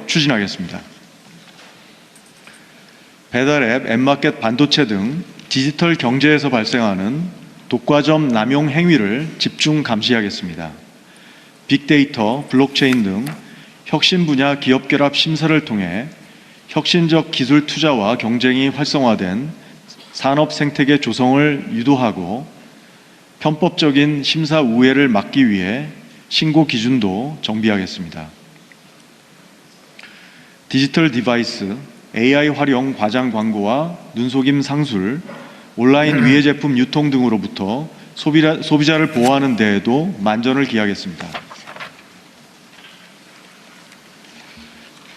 Speaker 24: 추진하겠습니다. 배달앱, 앱마켓, 반도체 등 디지털 경제에서 발생하는 독과점 남용 행위를 집중 감시하겠습니다. 빅데이터, 블록체인 등 혁신 분야 기업 결합 심사를 통해 혁신적 기술 투자와 경쟁이 활성화된 산업 생태계 조성을 유도하고 편법적인 심사 우회를 막기 위해 신고 기준도 정비하겠습니다. 디지털 디바이스, AI 활용 과장 광고와 눈속임 상술, 온라인 위해 제품 유통 등으로부터 소비자를 보호하는 데에도 만전을 기하겠습니다.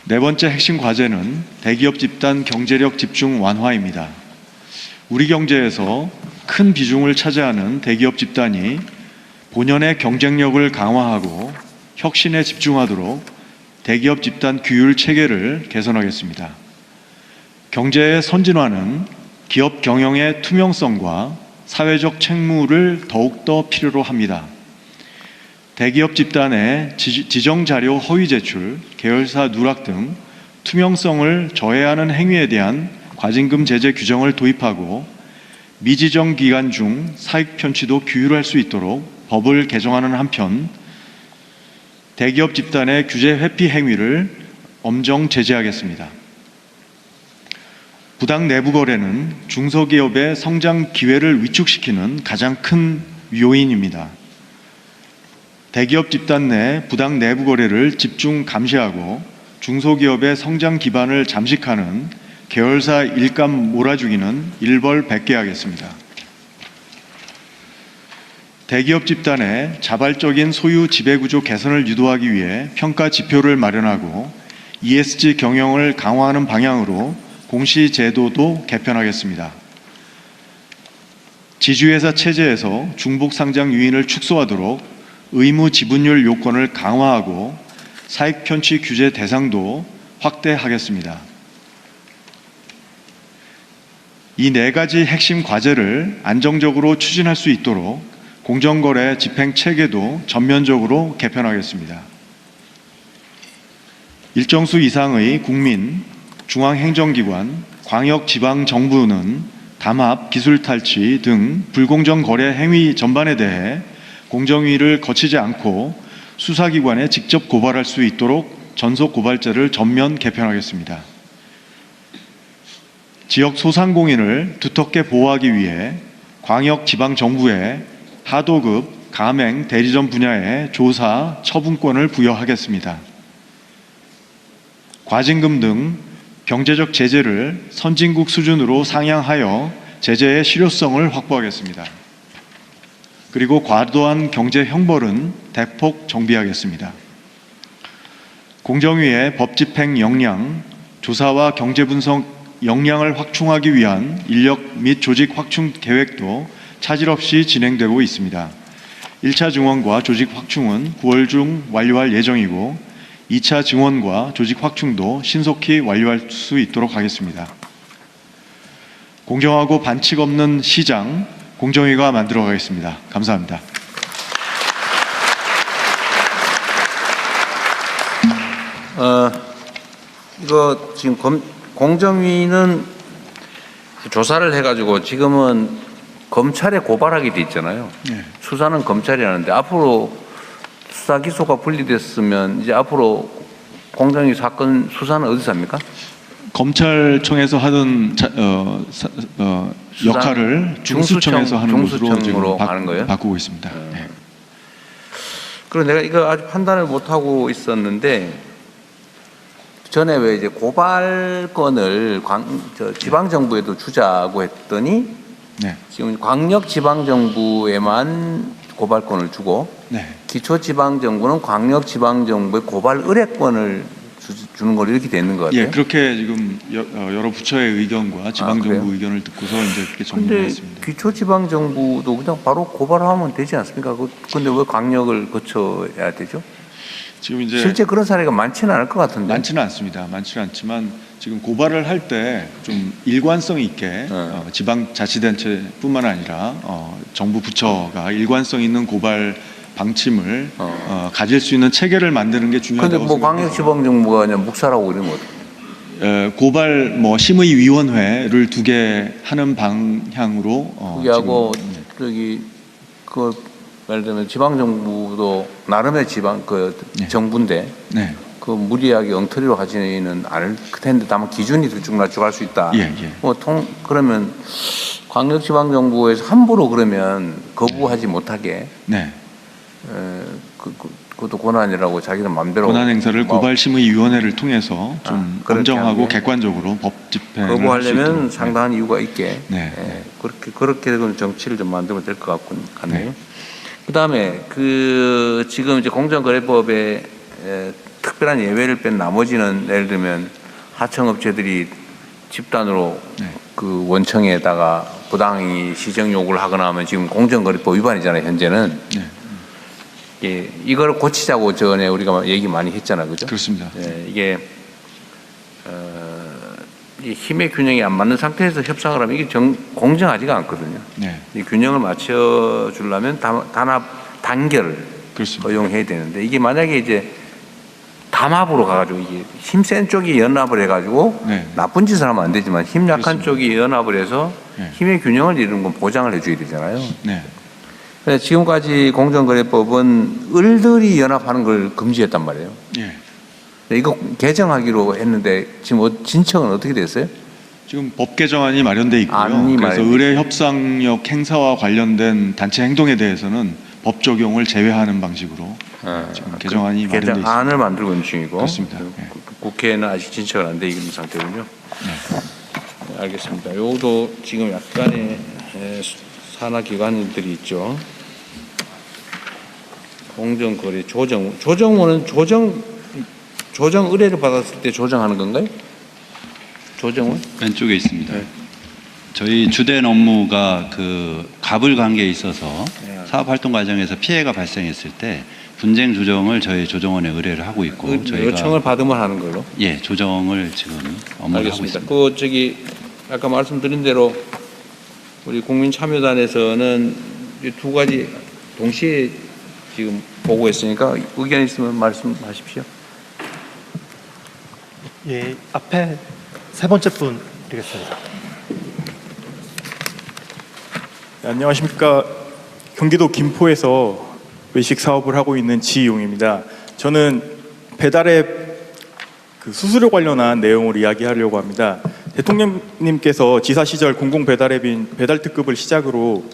Speaker 24: 네 번째 핵심 과제는 대기업 집단 경제력 집중 완화입니다. 우리 경제에서 큰 비중을 차지하는 대기업 집단이 본연의 경쟁력을 강화하고 혁신에 집중하도록 대기업 집단 규율 체계를 개선하겠습니다. 경제의 선진화는 기업 경영의 투명성과 사회적 책무를 더욱더 필요로 합니다. 대기업 집단의 지정자료 허위 제출, 계열사 누락 등 투명성을 저해하는 행위에 대한 과징금 제재 규정을 도입하고 미지정 기간 중 사익 편취도 규율할 수 있도록 법을 개정하는 한편 대기업 집단의 규제 회피 행위를 엄정 제재하겠습니다. 부당 내부 거래는 중소기업의 성장 기회를 위축시키는 가장 큰 요인입니다. 대기업 집단 내 부당 내부 거래를 집중 감시하고 중소기업의 성장 기반을 잠식하는 계열사 일감 몰아주기는 일벌백계하겠습니다. 대기업 집단의 자발적인 소유 지배구조 개선을 유도하기 위해 평가 지표를 마련하고 ESG 경영을 강화하는 방향으로 공시제도도 개편하겠습니다. 지주회사 체제에서 중복 상장 유인을 축소하도록 의무 지분율 요건을 강화하고 사익 편취 규제 대상도 확대하겠습니다. 이 네 가지 핵심 과제를 안정적으로 추진할 수 있도록 공정거래 집행 체계도 전면적으로 개편하겠습니다. 일정 수 이상의 국민, 중앙행정기관, 광역지방정부는 담합, 기술탈취 등 불공정 거래 행위 전반에 대해 공정위를 거치지 않고 수사기관에 직접 고발할 수 있도록 전속고발제를 전면 개편하겠습니다. 지역 소상공인을 두텁게 보호하기 위해 광역지방정부에 하도급, 가맹, 대리점 분야의 조사, 처분권을 부여하겠습니다. 과징금 등 경제적 제재를 선진국 수준으로 상향하여 제재의 실효성을 확보하겠습니다. 그리고 과도한 경제 형벌은 대폭 정비하겠습니다. 공정위의 법 집행 역량, 조사와 경제 분석 역량을 확충하기 위한 인력 및 조직 확충 계획도 차질 없이 진행되고 있습니다. 1차 증원과 조직 확충은 9월 중 완료할 예정이고 2차 증원과 조직 확충도 신속히 완료할 수 있도록 하겠습니다. 공정하고 반칙 없는 시장 공정위가 만들어 가겠습니다. 감사합니다.
Speaker 2: 이거 지금 공정위는 조사를 해가지고 지금은 검찰에 고발하게 돼 있잖아요.
Speaker 24: 네.
Speaker 2: 수사는 검찰이 하는데 앞으로 수사 기소가 분리됐으면 이제 앞으로 공정위 사건 수사는 어디서 합니까?
Speaker 24: 검찰청에서 하던 역할을 중수청에서 하는 것으로 지금
Speaker 2: 가는 거예요?
Speaker 24: 바꾸고 있습니다. 네.
Speaker 2: 그리고 내가 이거 아직 판단을 못 하고 있었는데 전에 왜 이제 고발권을 지방 정부에도 주자고 했더니
Speaker 24: 네.
Speaker 2: 지금 광역 지방 정부에만 고발권을 주고
Speaker 24: 네.
Speaker 2: 기초 지방 정부는 광역 지방 정부의 고발 의뢰권을 주는 걸로 이렇게 되는 것 같아요.
Speaker 24: 예, 그렇게 지금 여러 부처의 의견과 지방정부 의견을 듣고서 이제 그렇게 정리를 했습니다.
Speaker 2: 기초 지방 정부도 그냥 바로 고발하면 되지 않습니까? 근데 왜 광역을 거쳐야 되죠?
Speaker 24: 지금 이제
Speaker 2: 실제 그런 사례가 많지는 않을 것 같은데.
Speaker 24: 많지는 않습니다. 많지는 않지만 지금 고발을 할 때 좀 일관성 있게 지방자치단체뿐만 아니라 정부 부처가 일관성 있는 고발 방침을 가질 수 있는 체계를 만드는 게 중요하다고
Speaker 2: 생각합니다. 그런데 뭐 광역지방정부가 그냥 묵살하고 이런 거
Speaker 24: 고발 심의위원회를 두게 하는 방향으로
Speaker 2: 그게 하고 저기 예를 들면 지방정부도 나름의 정부인데
Speaker 24: 네.
Speaker 2: 그 무리하게 엉터리로 하지는 않을 텐데 다만 기준이 들쭉날쭉할 수 있다.
Speaker 24: 예.
Speaker 2: 그러면 광역지방정부에서 함부로 그러면 거부하지 못하게.
Speaker 24: 네.
Speaker 2: 그것도 권한이라고 자기는 마음대로
Speaker 24: 권한 행사를 고발심의위원회를 통해서 좀 엄정하고 객관적으로 법 집행을
Speaker 2: 거부하려면 상당한 이유가 있게
Speaker 24: 네.
Speaker 2: 그렇게 정치를 좀 만들면 될 것 같네요. 네. 그다음에 지금 이제 공정거래법에 특별한 예외를 뺀 나머지는 예를 들면 하청업체들이 집단으로 그 원청에다가 부당히 시정 요구를 하거나 하면 지금 공정거래법 위반이잖아요. 현재는.
Speaker 24: 네.
Speaker 2: 예, 이걸 고치자고 전에 우리가 얘기 많이 했잖아요, 그죠?
Speaker 24: 그렇습니다.
Speaker 2: 예, 이게 힘의 균형이 안 맞는 상태에서 협상을 하면 이게 공정하지가 않거든요.
Speaker 24: 네.
Speaker 2: 이 균형을 맞춰 주려면 단결을 허용해야 되는데 이게 만약에 이제 담합으로 가가지고 이게 힘센 쪽이 연합을 해가지고 나쁜 짓을 하면 안 되지만 힘 약한 쪽이 연합을 해서 힘의 균형을 이루는 건 보장을 해줘야 되잖아요.
Speaker 24: 네.
Speaker 2: 지금까지 공정거래법은 을들이 연합하는 걸 금지했단 말이에요.
Speaker 24: 예.
Speaker 2: 이거 개정하기로 했는데 지금 진척은 어떻게 됐어요?
Speaker 24: 지금 법 개정안이 마련돼 있고요. 그래서 의뢰 협상력 행사와 관련된 단체 행동에 대해서는 법 적용을 제외하는 방식으로 지금 개정안이 마련돼 있습니다.
Speaker 2: 개정안을 만들고 있는 중이고.
Speaker 24: 그렇습니다.
Speaker 2: 국회에는 아직 진척은 안 돼 있는 상태군요. 네, 알겠습니다. 요것도 지금 약간의 산하 기관들이 있죠. 공정거래 조정원은 조정 의뢰를 받았을 때 조정하는 건가요? 조정원?
Speaker 1: 왼쪽에 있습니다. 네. 저희 주된 업무가 그 갑을 관계에 있어서 사업 활동 과정에서 피해가 발생했을 때 분쟁 조정을 저희 조정원에 의뢰를 하고 있고 저희가
Speaker 2: 요청을 받으면 하는 걸로?
Speaker 1: 예, 조정을 지금 업무를 하고 있습니다.
Speaker 2: 아까 말씀드린 대로 우리 국민참여단에서는 이 두 가지 동시에 지금 보고했으니까 의견 있으면 말씀하십시오.
Speaker 5: 예, 앞에 세 번째 분 드리겠습니다.
Speaker 10: 네, 안녕하십니까. 경기도 김포에서 외식 사업을 하고 있는 지용입니다. 저는 배달앱 수수료 관련한 내용을 이야기하려고 합니다. 대통령님께서 지사 시절 공공배달앱인 배달특급을 시작으로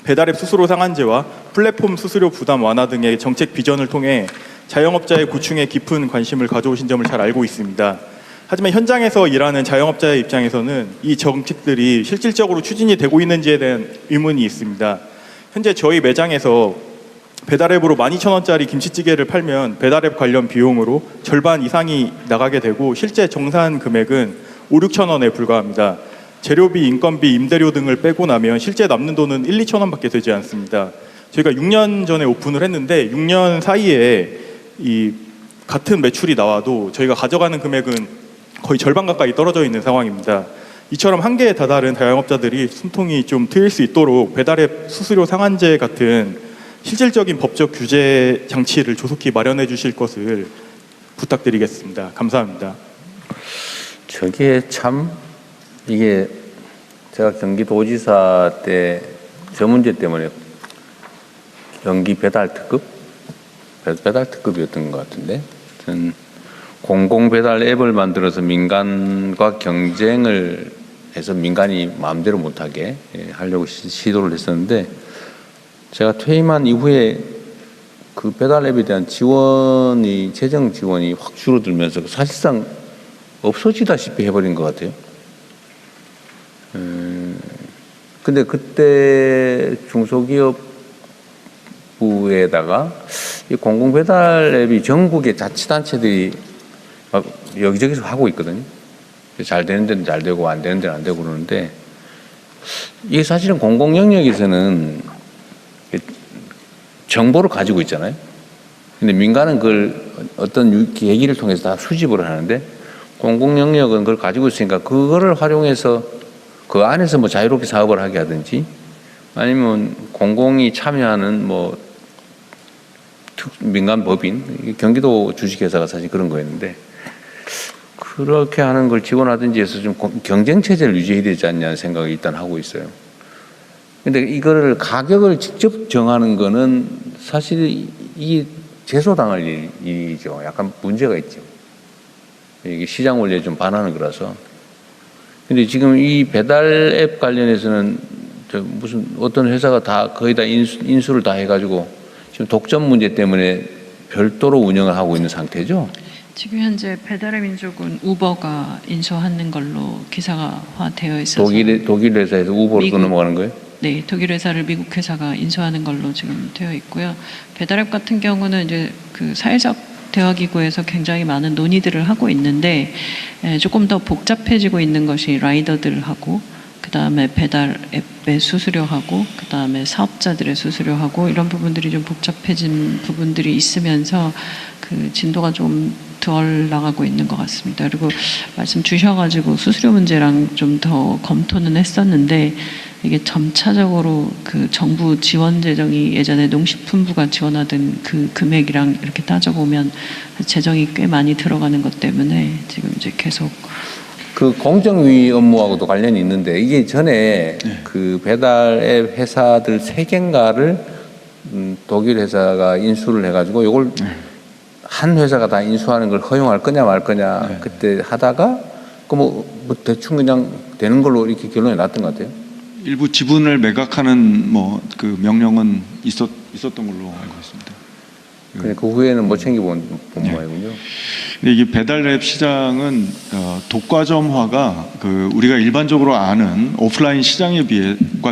Speaker 10: 배달앱 수수료 상한제와 플랫폼 수수료 부담 완화 등의 정책 비전을 통해 자영업자의 구충에 깊은 관심을 가져오신 점을 잘 알고 있습니다. 하지만 현장에서 일하는 자영업자의 입장에서는 이 정책들이 실질적으로 추진이 되고 있는지에 대한 의문이 있습니다. 현재 저희 매장에서 배달앱으로 12,000원짜리 김치찌개를 팔면 배달앱 관련 비용으로 절반 이상이 나가게 되고 실제 정산 금액은 5,000~6,000원에 불과합니다. 재료비, 인건비, 임대료 등을 빼고 나면 실제 남는 돈은 1~2,000원밖에 되지 않습니다. 저희가 6년 전에 오픈을 했는데 6년 사이에 이 같은 매출이 나와도 저희가 가져가는 금액은 거의 절반 가까이 떨어져 있는 상황입니다. 이처럼 한계에 다다른 자영업자들이 숨통이 좀 트일 수 있도록 배달앱 수수료 상한제 같은 실질적인 법적 규제 장치를 조속히 마련해 주실 것을 부탁드리겠습니다. 감사합니다.
Speaker 2: 저게 참 이게 제가 경기도지사 때 저 문제 때문에 경기 배달 특급이었던 것 같은데, 공공 배달 앱을 만들어서 민간과 경쟁을 해서 민간이 마음대로 못하게 하려고 시도를 했었는데, 제가 퇴임한 이후에 그 배달 앱에 대한 지원이, 재정 지원이 확 줄어들면서 사실상 없어지다시피 해버린 것 같아요. 근데 그때 중소기업부에다가 이 공공배달 앱이 전국의 자치단체들이 막 여기저기서 하고 있거든요. 잘 되는 데는 잘 되고 안 되는 데는 안 되고 그러는데, 이게 사실은 공공 영역에서는 정보를 가지고 있잖아요. 근데 민간은 그걸 어떤 계기를 통해서 다 수집을 하는데, 공공 영역은 그걸 가지고 있으니까 그거를 활용해서 그 안에서 뭐 자유롭게 사업을 하게 하든지, 아니면 공공이 참여하는 뭐 민간 법인, 경기도 주식회사가 사실 그런 거였는데, 그렇게 하는 걸 지원하든지 해서 좀 경쟁 체제를 유지해야 되지 않냐는 생각을 일단 하고 있어요. 근데 이거를 가격을 직접 정하는 거는 사실 이게 제소당할 일이죠. 약간 문제가 있죠. 이게 시장 원리에 좀 반하는 거라서. 근데 지금 이 배달 앱 관련해서는 무슨 어떤 회사가 다 거의 다 인수를 다 해가지고 지금 독점 문제 때문에 별도로 운영을 하고 있는 상태죠.
Speaker 11: 지금 현재 배달의 민족은 우버가 인수하는 걸로 기사화되어 있어서
Speaker 2: 독일 회사에서 우버로 또 넘어가는 거예요?
Speaker 11: 네, 독일 회사를 미국 회사가 인수하는 걸로 지금 되어 있고요. 배달앱 같은 경우는 이제 그 사회적 대화기구에서 굉장히 많은 논의들을 하고 있는데, 조금 더 복잡해지고 있는 것이 라이더들하고, 그 다음에 배달 앱의 수수료하고, 그 다음에 사업자들의 수수료하고, 이런 부분들이 좀 복잡해진 부분들이 있으면서 그 진도가 좀 덜 나가고 있는 것 같습니다. 그리고 말씀 주셔가지고 수수료 문제랑 좀 더 검토는 했었는데, 이게 점차적으로 그 정부 지원 재정이 예전에 농식품부가 지원하던 그 금액이랑 이렇게 따져보면 재정이 꽤 많이 들어가는 것 때문에 지금 이제 계속
Speaker 2: 그 공정위 업무하고도 관련이 있는데, 이게 전에 그 배달 앱 회사들 3개인가를 독일 회사가 인수를 해가지고 이걸 한 회사가 다 인수하는 걸 허용할 거냐 말 거냐 그때 하다가 그 뭐 대충 그냥 되는 걸로 이렇게 결론이 났던 것 같아요.
Speaker 24: 일부 지분을 매각하는 뭐 그 명령은 있었던 걸로 알고 있습니다.
Speaker 2: 근데 그 후에는 못 챙겨본 모양이군요.
Speaker 24: 근데 이게 배달앱 시장은 독과점화가 그 우리가 일반적으로 아는 오프라인 시장에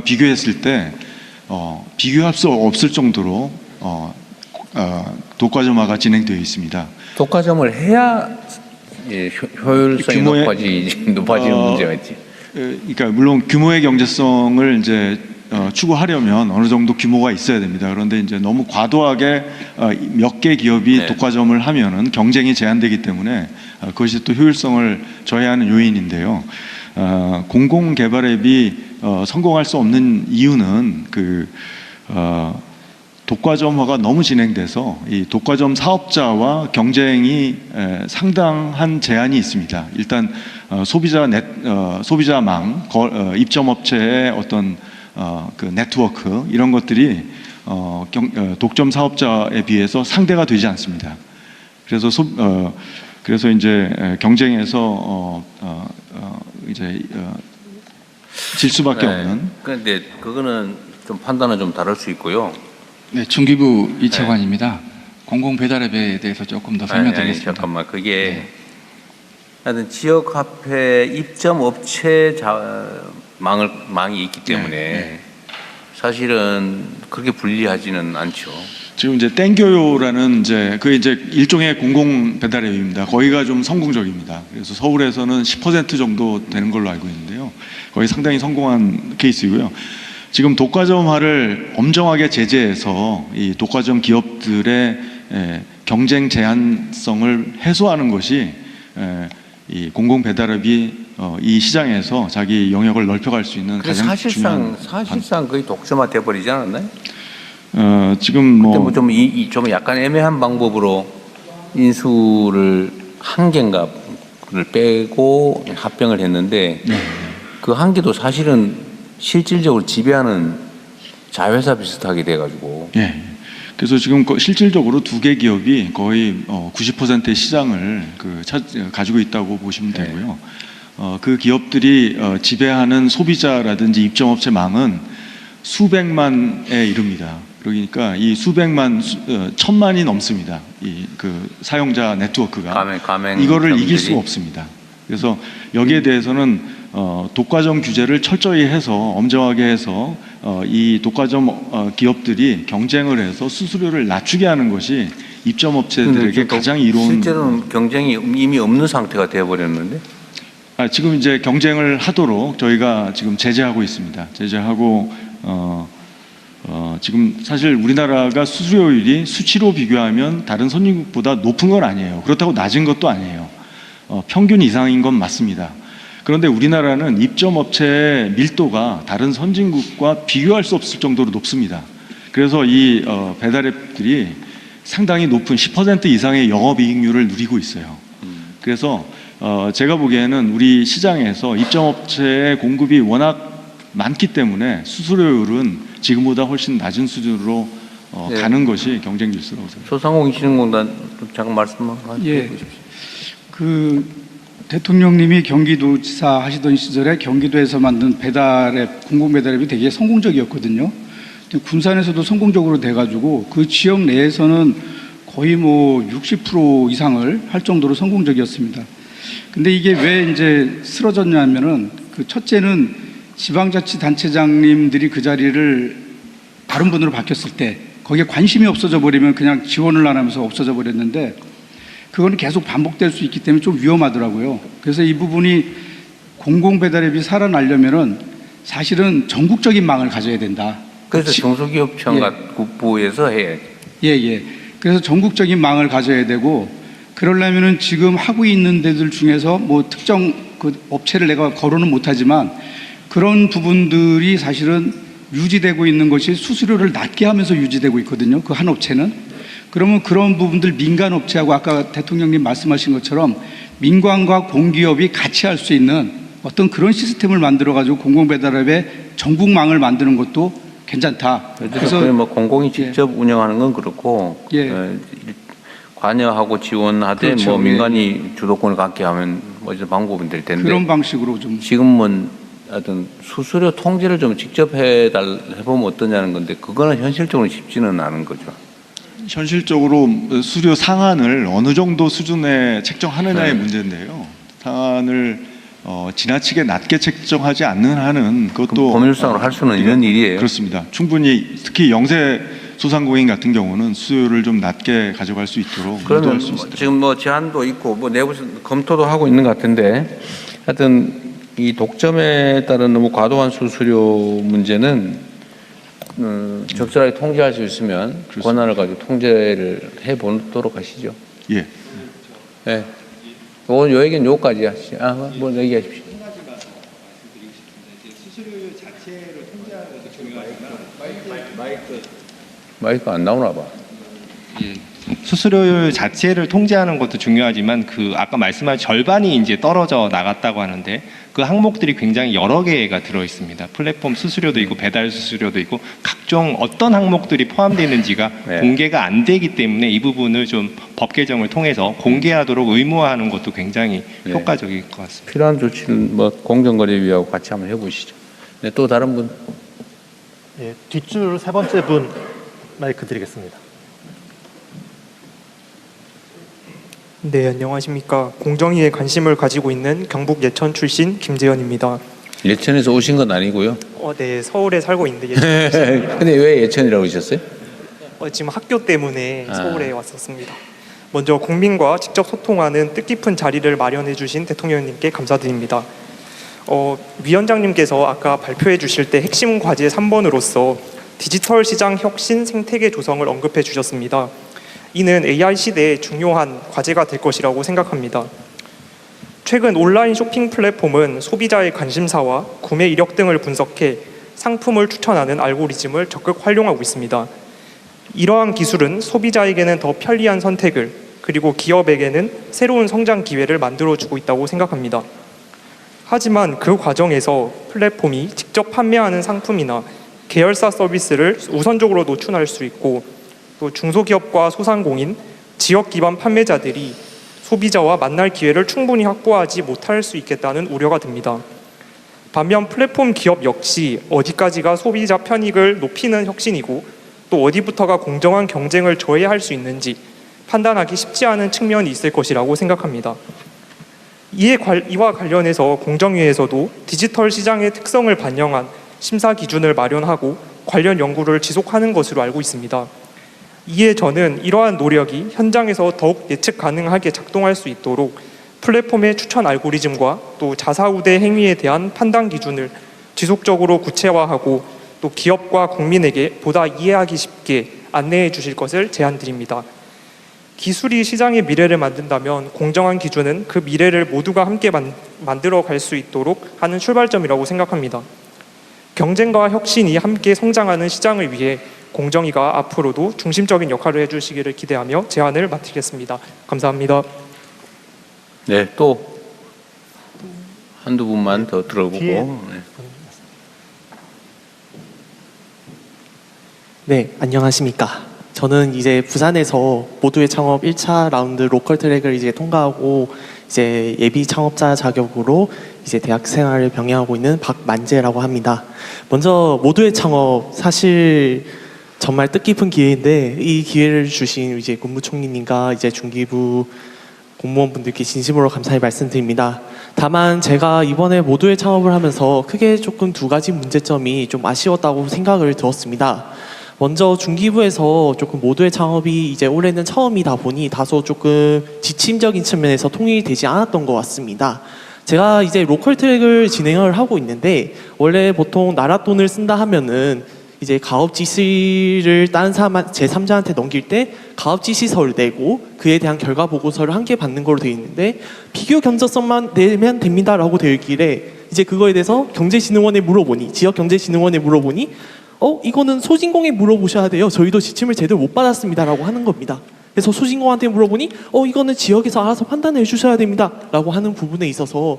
Speaker 24: 비교했을 때 비교할 수 없을 정도로 독과점화가 진행되어 있습니다.
Speaker 2: 독과점을 해야 효율성이 높아지는 문제가 있지.
Speaker 24: 그러니까 물론 규모의 경제성을 이제 추구하려면 어느 정도 규모가 있어야 됩니다. 그런데 이제 너무 과도하게 몇 개 기업이 독과점을 하면은 경쟁이 제한되기 때문에 그것이 또 효율성을 저해하는 요인인데요. 공공 개발 앱이 성공할 수 없는 이유는 독과점화가 너무 진행돼서 이 독과점 사업자와 경쟁이 상당한 제한이 있습니다. 일단 소비자망, 입점업체의 어떤 그 네트워크 이런 것들이 독점 사업자에 비해서 상대가 되지 않습니다. 그래서 이제 경쟁에서 이제 질 수밖에 없는.
Speaker 2: 그런데 그거는 좀 판단은 좀 다를 수 있고요.
Speaker 14: 네, 중기부 이채관입니다. 공공 배달앱에 대해서 조금 더 설명드리겠습니다.
Speaker 2: 잠깐만, 그게 하여튼 지역 화폐 입점 업체 망이 있기 때문에 사실은 그렇게 불리하지는 않죠.
Speaker 24: 지금 이제 땡겨요라는 이제 그 이제 일종의 공공 배달 앱입니다. 거기가 좀 성공적입니다. 그래서 서울에서는 10% 정도 되는 걸로 알고 있는데요. 거의 상당히 성공한 케이스이고요. 지금 독과점화를 엄정하게 제재해서 이 독과점 기업들의 경쟁 제한성을 해소하는 것이 이 공공 배달앱이 이 시장에서 자기 영역을 넓혀갈 수 있는 가장 중요한
Speaker 2: 사실상 거의 독점화돼 버리지 않았나요?
Speaker 24: 지금
Speaker 2: 좀 약간 애매한 방법으로 인수를 한 개인가를 빼고 합병을 했는데 그 한 개도 사실은 실질적으로 지배하는 자회사 비슷하게 돼가지고.
Speaker 24: 예. 그래서 지금 실질적으로 두 개 기업이 거의 90%의 시장을 가지고 있다고 보시면 되고요. 그 기업들이 지배하는 소비자라든지 입점업체망은 수백만에 이릅니다. 그러니까 이 천만이 넘습니다. 이 그 사용자 네트워크가 이거를 이길 수가 없습니다. 그래서 여기에 대해서는 독과점 규제를 철저히 해서 엄정하게 해서 이 독과점 기업들이 경쟁을 해서 수수료를 낮추게 하는 것이 입점업체들에게 가장 이로운.
Speaker 2: 실제로는 경쟁이 이미 없는 상태가 되어버렸는데.
Speaker 24: 지금 이제 경쟁을 하도록 저희가 지금 제재하고 있습니다. 제재하고 지금 사실 우리나라가 수수료율이 수치로 비교하면 다른 선진국보다 높은 건 아니에요. 그렇다고 낮은 것도 아니에요. 평균 이상인 건 맞습니다. 그런데 우리나라는 입점업체의 밀도가 다른 선진국과 비교할 수 없을 정도로 높습니다. 그래서 이 배달앱들이 상당히 높은 10% 이상의 영업이익률을 누리고 있어요. 그래서 제가 보기에는 우리 시장에서 입점업체의 공급이 워낙 많기 때문에 수수료율은 지금보다 훨씬 낮은 수준으로 가는 것이 경쟁 질서라고 생각합니다.
Speaker 2: 소상공인진흥공단 잠깐 말씀만 해주십시오.
Speaker 22: 그 대통령님이 경기도지사 하시던 시절에 경기도에서 만든 배달앱, 공공배달앱이 되게 성공적이었거든요. 군산에서도 성공적으로 돼가지고 그 지역 내에서는 거의 뭐 60% 이상을 할 정도로 성공적이었습니다. 근데 이게 왜 이제 쓰러졌냐면은 그 첫째는 지방자치단체장님들이 그 자리를 다른 분으로 바뀌었을 때 거기에 관심이 없어져 버리면 그냥 지원을 안 하면서 없어져 버렸는데 그거는 계속 반복될 수 있기 때문에 좀 위험하더라고요. 그래서 이 부분이 공공배달앱이 살아나려면은 사실은 전국적인 망을 가져야 된다.
Speaker 2: 그래서 중소기업청 국부에서 해야지.
Speaker 22: 예. 그래서 전국적인 망을 가져야 되고 그러려면은 지금 하고 있는 데들 중에서 뭐 특정 그 업체를 내가 거론은 못하지만 그런 부분들이 사실은 유지되고 있는 것이 수수료를 낮게 하면서 유지되고 있거든요. 그 한 업체는. 그러면 그런 부분들 민간업체하고 아까 대통령님 말씀하신 것처럼 민간과 공기업이 같이 할 수 있는 어떤 그런 시스템을 만들어가지고 공공배달앱의 전국망을 만드는 것도 괜찮다.
Speaker 2: 그래서 뭐 공공이 직접 운영하는 건 그렇고 관여하고 지원하되
Speaker 22: 그렇죠.
Speaker 2: 뭐 민간이 주도권을 갖게 하면 뭐 이제 방법은 될 텐데
Speaker 22: 그런 방식으로 좀
Speaker 2: 지금은 어떤 수수료 통제를 좀 직접 해보면 어떠냐는 건데 그거는 현실적으로 쉽지는 않은 거죠.
Speaker 24: 현실적으로 수수료 상한을 어느 정도 수준에 책정하느냐의 문제인데요. 상한을 지나치게 낮게 책정하지 않는 한은 그것도
Speaker 2: 법률상으로 할 수는 있는 일이에요.
Speaker 24: 그렇습니다. 충분히 특히 영세 소상공인 같은 경우는 수요를 좀 낮게 가져갈 수 있도록
Speaker 2: 그러면
Speaker 24: 수 있습니다.
Speaker 2: 지금 뭐 제안도 있고 뭐 내부 검토도 하고 있는 것 같은데 하여튼 이 독점에 따른 너무 과도한 수수료 문제는 적절하게 통제할 수 있으면 그렇습니다. 권한을 가지고 통제를 해보도록 하시죠.
Speaker 24: 예.
Speaker 2: 네. 오늘 요 얘기는 요까지 하시죠. 뭐 얘기하십시오.
Speaker 24: 수수료율 자체를 통제하는 것도 중요하지만
Speaker 2: 마이크 안 나오나 봐.
Speaker 15: 예. 수수료율 자체를 통제하는 것도 중요하지만 그 아까 말씀하신 절반이 이제 떨어져 나갔다고 하는데 그 항목들이 굉장히 여러 개가 들어 있습니다. 플랫폼 수수료도 있고 배달 수수료도 있고 각종 어떤 항목들이 포함되어 있는지가 공개가 안 되기 때문에 이 부분을 좀 법 개정을 통해서 공개하도록 의무화하는 것도 굉장히 효과적일 것 같습니다.
Speaker 2: 필요한 조치는 뭐 공정거래위하고 같이 한번 해보시죠. 네, 또 다른 분.
Speaker 5: 예, 뒷줄 세 번째 분 마이크 드리겠습니다.
Speaker 16: 네, 안녕하십니까. 공정위에 관심을 가지고 있는 경북 예천 출신 김재현입니다.
Speaker 2: 예천에서 오신 건 아니고요.
Speaker 16: 네, 서울에 살고 있는데 예천.
Speaker 2: 근데 왜 예천이라고 하셨어요?
Speaker 16: 지금 학교 때문에 서울에 왔었습니다. 먼저 국민과 직접 소통하는 뜻깊은 자리를 마련해 주신 대통령님께 감사드립니다. 위원장님께서 아까 발표해 주실 때 핵심 과제 3번으로서 디지털 시장 혁신 생태계 조성을 언급해 주셨습니다. 이는 AI 시대에 중요한 과제가 될 것이라고 생각합니다. 최근 온라인 쇼핑 플랫폼은 소비자의 관심사와 구매 이력 등을 분석해 상품을 추천하는 알고리즘을 적극 활용하고 있습니다. 이러한 기술은 소비자에게는 더 편리한 선택을, 그리고 기업에게는 새로운 성장 기회를 만들어주고 있다고 생각합니다. 하지만 그 과정에서 플랫폼이 직접 판매하는 상품이나 계열사 서비스를 우선적으로 노출할 수 있고, 또 중소기업과 소상공인, 지역 기반 판매자들이 소비자와 만날 기회를 충분히 확보하지 못할 수 있겠다는 우려가 듭니다. 반면 플랫폼 기업 역시 어디까지가 소비자 편익을 높이는 혁신이고 또 어디부터가 공정한 경쟁을 저해할 수 있는지 판단하기 쉽지 않은 측면이 있을 것이라고 생각합니다. 이와 관련해서 공정위에서도 디지털 시장의 특성을 반영한 심사 기준을 마련하고 관련 연구를 지속하는 것으로 알고 있습니다. 이에 저는 이러한 노력이 현장에서 더욱 예측 가능하게 작동할 수 있도록 플랫폼의 추천 알고리즘과 또 자사우대 행위에 대한 판단 기준을 지속적으로 구체화하고 또 기업과 국민에게 보다 이해하기 쉽게 안내해 주실 것을 제안드립니다. 기술이 시장의 미래를 만든다면 공정한 기준은 그 미래를 모두가 함께 만들어 갈 수 있도록 하는 출발점이라고 생각합니다. 경쟁과 혁신이 함께 성장하는 시장을 위해 공정위가 앞으로도 중심적인 역할을 해주시기를 기대하며 제안을 마치겠습니다. 감사합니다.
Speaker 2: 네, 또 한두 분만 더 들어보고.
Speaker 17: 네, 안녕하십니까. 저는 이제 부산에서 모두의 창업 1차 라운드 로컬 트랙을 이제 통과하고 이제 예비 창업자 자격으로 이제 대학 생활을 병행하고 있는 박만재라고 합니다. 먼저 모두의 창업 사실 정말 뜻깊은 기회인데 이 기회를 주신 이제 국무총리님과 이제 중기부 공무원분들께 진심으로 감사의 말씀드립니다. 다만 제가 이번에 모두의 창업을 하면서 크게 조금 두 가지 문제점이 좀 아쉬웠다고 생각을 들었습니다. 먼저 중기부에서 조금 모두의 창업이 이제 올해는 처음이다 보니 다소 조금 지침적인 측면에서 통일이 되지 않았던 것 같습니다. 제가 이제 로컬 트랙을 진행을 하고 있는데 원래 보통 나라 돈을 쓴다 하면은 이제 가업 지시를 다른 사람 제3자한테 넘길 때 가업 지시서를 내고 그에 대한 결과 보고서를 한 개 받는 걸로 되어 있는데 비교 견적서만 내면 됩니다라고 되어 있길래 이제 그거에 대해서 경제진흥원에 물어보니 지역경제진흥원에 물어보니 이거는 소진공에 물어보셔야 돼요. 저희도 지침을 제대로 못 받았습니다라고 하는 겁니다. 그래서 소진공한테 물어보니 이거는 지역에서 알아서 판단해 주셔야 됩니다라고 하는 부분에 있어서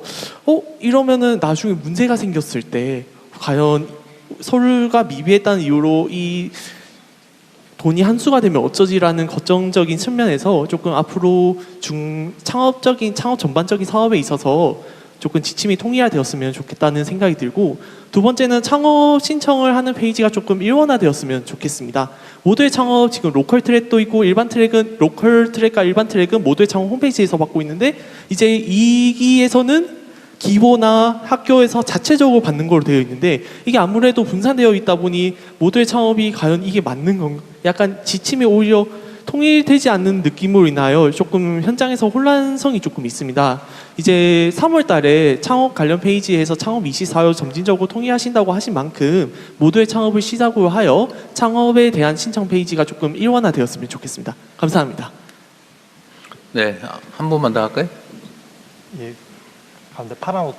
Speaker 17: 이러면은 나중에 문제가 생겼을 때 과연 서류가 미비했다는 이유로 이 돈이 한수가 되면 어쩌지라는 걱정적인 측면에서 조금 앞으로 창업 전반적인 사업에 있어서 조금 지침이 통일화되었으면 좋겠다는 생각이 들고, 두 번째는 창업 신청을 하는 페이지가 조금 일원화되었으면 좋겠습니다. 모두의 창업 지금 로컬 트랙도 있고 로컬 트랙과 일반 트랙은 모두의 창업 홈페이지에서 받고 있는데 이제 2기에서는 기보나 학교에서 자체적으로 받는 걸로 되어 있는데 이게 아무래도 분산되어 있다 보니 모두의 창업이 과연 이게 맞는 건가? 약간 지침이 오히려 통일되지 않는 느낌으로 인하여 조금 현장에서 혼란성이 조금 있습니다. 이제 3월 달에 창업 관련 페이지에서 창업 24호 점진적으로 통일하신다고 하신 만큼 모두의 창업을 시작으로 하여 창업에 대한 신청 페이지가 조금 일원화되었으면 좋겠습니다. 감사합니다.
Speaker 2: 네, 한 번만 더 할까요?
Speaker 5: 예, 가운데 파란 옷.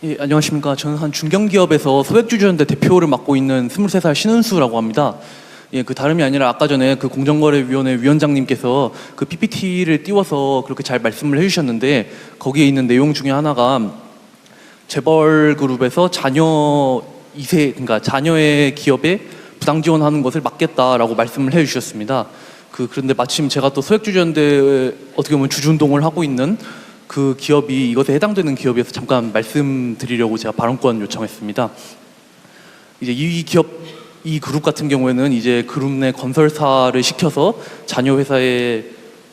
Speaker 18: 예, 안녕하십니까. 저는 한 중견기업에서 소액주주연대 대표를 맡고 있는 23살 신은수라고 합니다. 예, 그 다름이 아니라 아까 전에 그 공정거래위원회 위원장님께서 그 PPT를 띄워서 그렇게 잘 말씀을 해주셨는데 거기에 있는 내용 중에 하나가 재벌그룹에서 그러니까 자녀의 기업에 부당 지원하는 것을 막겠다라고 말씀을 해주셨습니다. 그런데 마침 제가 또 소액주주연대 어떻게 보면 주주운동을 하고 있는 그 기업이 이것에 해당되는 기업이어서 잠깐 말씀드리려고 제가 발언권 요청했습니다. 이제 이 그룹 같은 경우에는 이제 그룹 내 건설사를 시켜서 자녀 회사에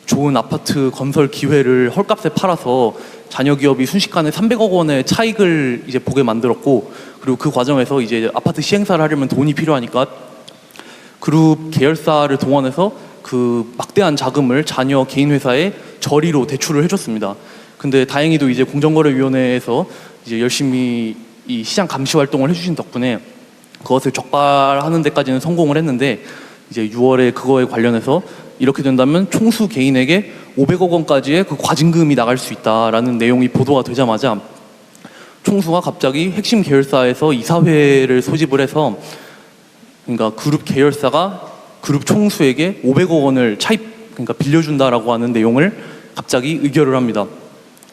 Speaker 18: 좋은 아파트 건설 기회를 헐값에 팔아서 자녀 기업이 순식간에 300억 원의 차익을 이제 보게 만들었고, 그리고 그 과정에서 이제 아파트 시행사를 하려면 돈이 필요하니까 그룹 계열사를 동원해서 그 막대한 자금을 자녀 개인 회사에 저리로 대출을 해줬습니다. 근데 다행히도 이제 공정거래위원회에서 이제 열심히 이 시장 감시 활동을 해주신 덕분에 그것을 적발하는 데까지는 성공을 했는데 이제 6월에 그거에 관련해서 이렇게 된다면 총수 개인에게 500억 원까지의 그 과징금이 나갈 수 있다라는 내용이 보도가 되자마자 총수가 갑자기 핵심 계열사에서 이사회를 소집을 해서 그러니까 그룹 계열사가 그룹 총수에게 500억 원을 그러니까 빌려준다라고 하는 내용을 갑자기 의결을 합니다.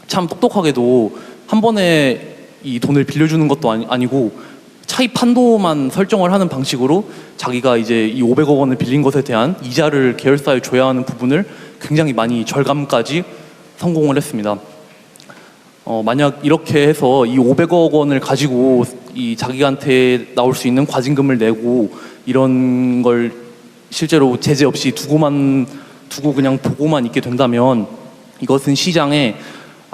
Speaker 18: 참 똑똑하게도 한 번에 이 돈을 빌려주는 것도 아니고 차입 한도만 설정을 하는 방식으로 자기가 이제 이 500억 원을 빌린 것에 대한 이자를 계열사에 줘야 하는 부분을 굉장히 많이 절감까지 성공을 했습니다. 만약 이렇게 해서 이 500억 원을 가지고 이 자기한테 나올 수 있는 과징금을 내고 이런 걸 실제로 제재 없이 두고 그냥 보고만 있게 된다면 이것은 시장에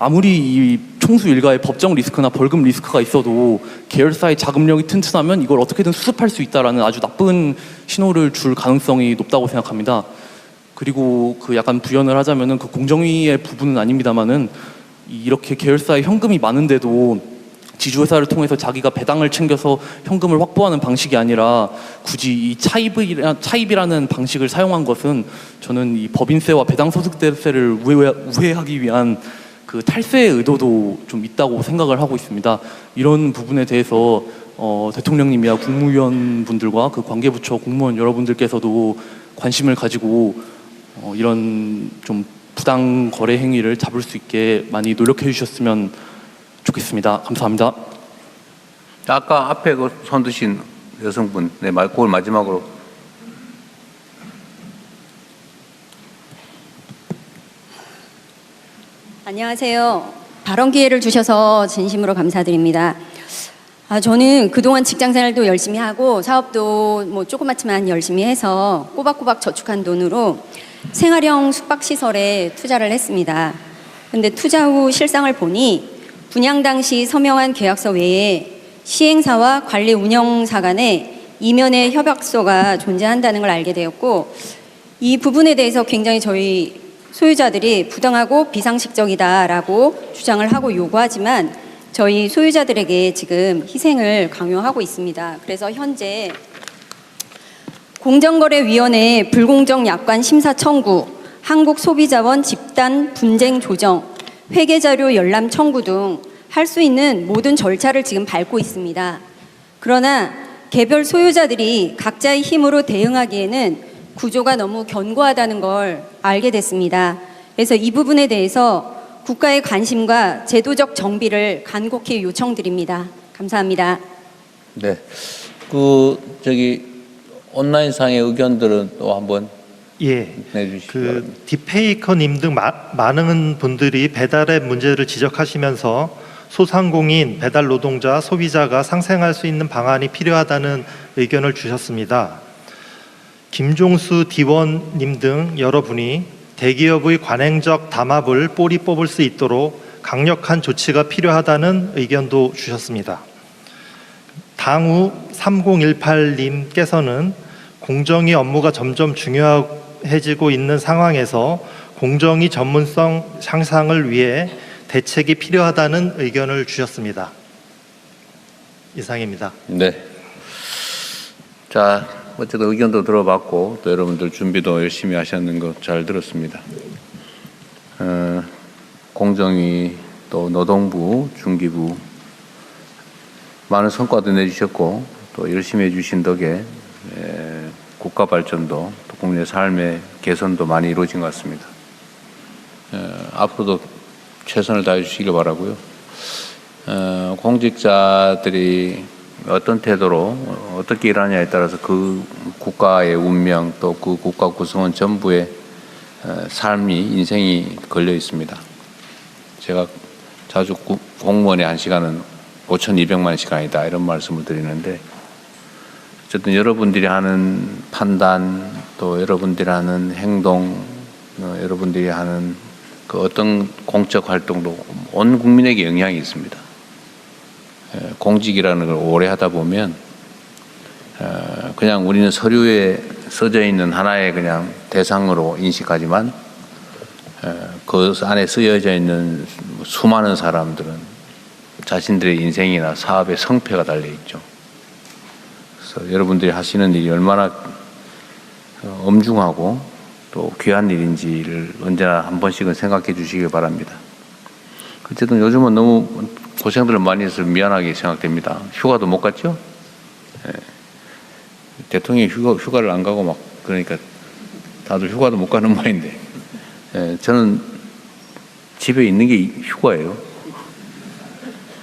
Speaker 18: 아무리 이 총수 일가의 법정 리스크나 벌금 리스크가 있어도 계열사의 자금력이 튼튼하면 이걸 어떻게든 수습할 수 있다라는 아주 나쁜 신호를 줄 가능성이 높다고 생각합니다. 그리고 그 약간 부연을 하자면은 그 공정위의 부분은 아닙니다만은 이렇게 계열사의 현금이 많은데도 지주회사를 통해서 자기가 배당을 챙겨서 현금을 확보하는 방식이 아니라 굳이 이 차입이라는 방식을 사용한 것은 저는 이 법인세와 배당소득세를 우회하기 위한 그 탈세의 의도도 좀 있다고 생각을 하고 있습니다. 이런 부분에 대해서 대통령님이야 국무위원 분들과 그 관계부처 공무원 여러분들께서도 관심을 가지고 이런 좀 부당 거래 행위를 잡을 수 있게 많이 노력해 주셨으면 좋겠습니다. 감사합니다.
Speaker 2: 아까 앞에 그 손 드신 여성분, 네, 그걸 마지막으로.
Speaker 3: 안녕하세요. 발언 기회를 주셔서 진심으로 감사드립니다. 저는 그동안 직장생활도 열심히 하고 사업도 뭐 조그맣지만 열심히 해서 꼬박꼬박 저축한 돈으로 생활형 숙박시설에 투자를 했습니다. 근데 투자 후 실상을 보니 분양 당시 서명한 계약서 외에 시행사와 관리 운영사 간에 이면의 협약서가 존재한다는 걸 알게 되었고, 이 부분에 대해서 굉장히 저희 소유자들이 부당하고 비상식적이다라고 주장을 하고 요구하지만 저희 소유자들에게 지금 희생을 강요하고 있습니다. 그래서 현재 공정거래위원회 불공정 약관 심사 청구, 한국소비자원 집단 분쟁 조정, 회계자료 열람 청구 등 할 수 있는 모든 절차를 지금 밟고 있습니다. 그러나 개별 소유자들이 각자의 힘으로 대응하기에는 구조가 너무 견고하다는 걸 알게 됐습니다. 그래서 이 부분에 대해서 국가의 관심과 제도적 정비를 간곡히 요청드립니다. 감사합니다.
Speaker 2: 네. 온라인상의 의견들은 또 한번 내주시기 바랍니다.
Speaker 23: 디페이커님 등 많은 분들이 배달앱 문제를 지적하시면서 소상공인, 배달 노동자, 소비자가 상생할 수 있는 방안이 필요하다는 의견을 주셨습니다. 김종수 디원님 등 여러분이 대기업의 관행적 담합을 뽀리 뽑을 수 있도록 강력한 조치가 필요하다는 의견도 주셨습니다. 당우 3018님께서는 공정위 업무가 점점 중요해지고 있는 상황에서 공정위 전문성 향상을 위해 대책이 필요하다는 의견을 주셨습니다. 이상입니다.
Speaker 2: 네. 자, 어쨌든 의견도 들어봤고 또 여러분들 준비도 열심히 하셨는 거 잘 들었습니다. 공정위 또 노동부, 중기부 많은 성과도 내주셨고 또 열심히 해주신 덕에 국가 발전도 또 국민의 삶의 개선도 많이 이루어진 것 같습니다. 앞으로도 최선을 다해 주시길 바라고요. 공직자들이 어떤 태도로 어떻게 일하냐에 따라서 그 국가의 운명 또 그 국가 구성원 전부의 삶이 인생이 걸려 있습니다. 제가 자주 공무원의 한 시간은 5,200만 시간이다 이런 말씀을 드리는데 어쨌든 여러분들이 하는 판단 또 여러분들이 하는 행동 여러분들이 하는 그 어떤 공적 활동도 온 국민에게 영향이 있습니다. 공직이라는 걸 오래 하다 보면 그냥 우리는 서류에 써져 있는 하나의 그냥 대상으로 인식하지만 그 안에 쓰여져 있는 수많은 사람들은 자신들의 인생이나 사업의 성패가 달려 있죠. 그래서 여러분들이 하시는 일이 얼마나 엄중하고 또 귀한 일인지를 언제나 한 번씩은 생각해 주시길 바랍니다. 어쨌든 요즘은 너무 고생들을 많이 해서 미안하게 생각됩니다. 휴가도 못 갔죠? 예. 대통령이 휴가를 안 가고 막 그러니까 다들 휴가도 못 가는 모양인데, 예. 저는 집에 있는 게 휴가예요.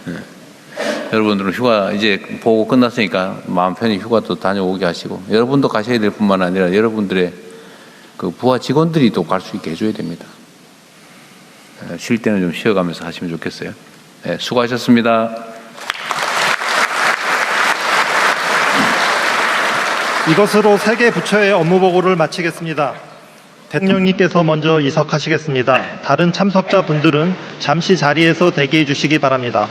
Speaker 2: 예. 여러분들은 휴가 이제 보고 끝났으니까 마음 편히 휴가도 다녀오게 하시고, 여러분도 가셔야 될 뿐만 아니라 여러분들의 그 부하 직원들이 또 갈 수 있게 해줘야 됩니다. 쉴 때는 좀 쉬어가면서 하시면 좋겠어요. 네, 수고하셨습니다.
Speaker 23: 이것으로 3개 부처의 업무 보고를 마치겠습니다. 대통령님께서 먼저 이석하시겠습니다. 다른 참석자분들은 잠시 자리에서 대기해 주시기 바랍니다.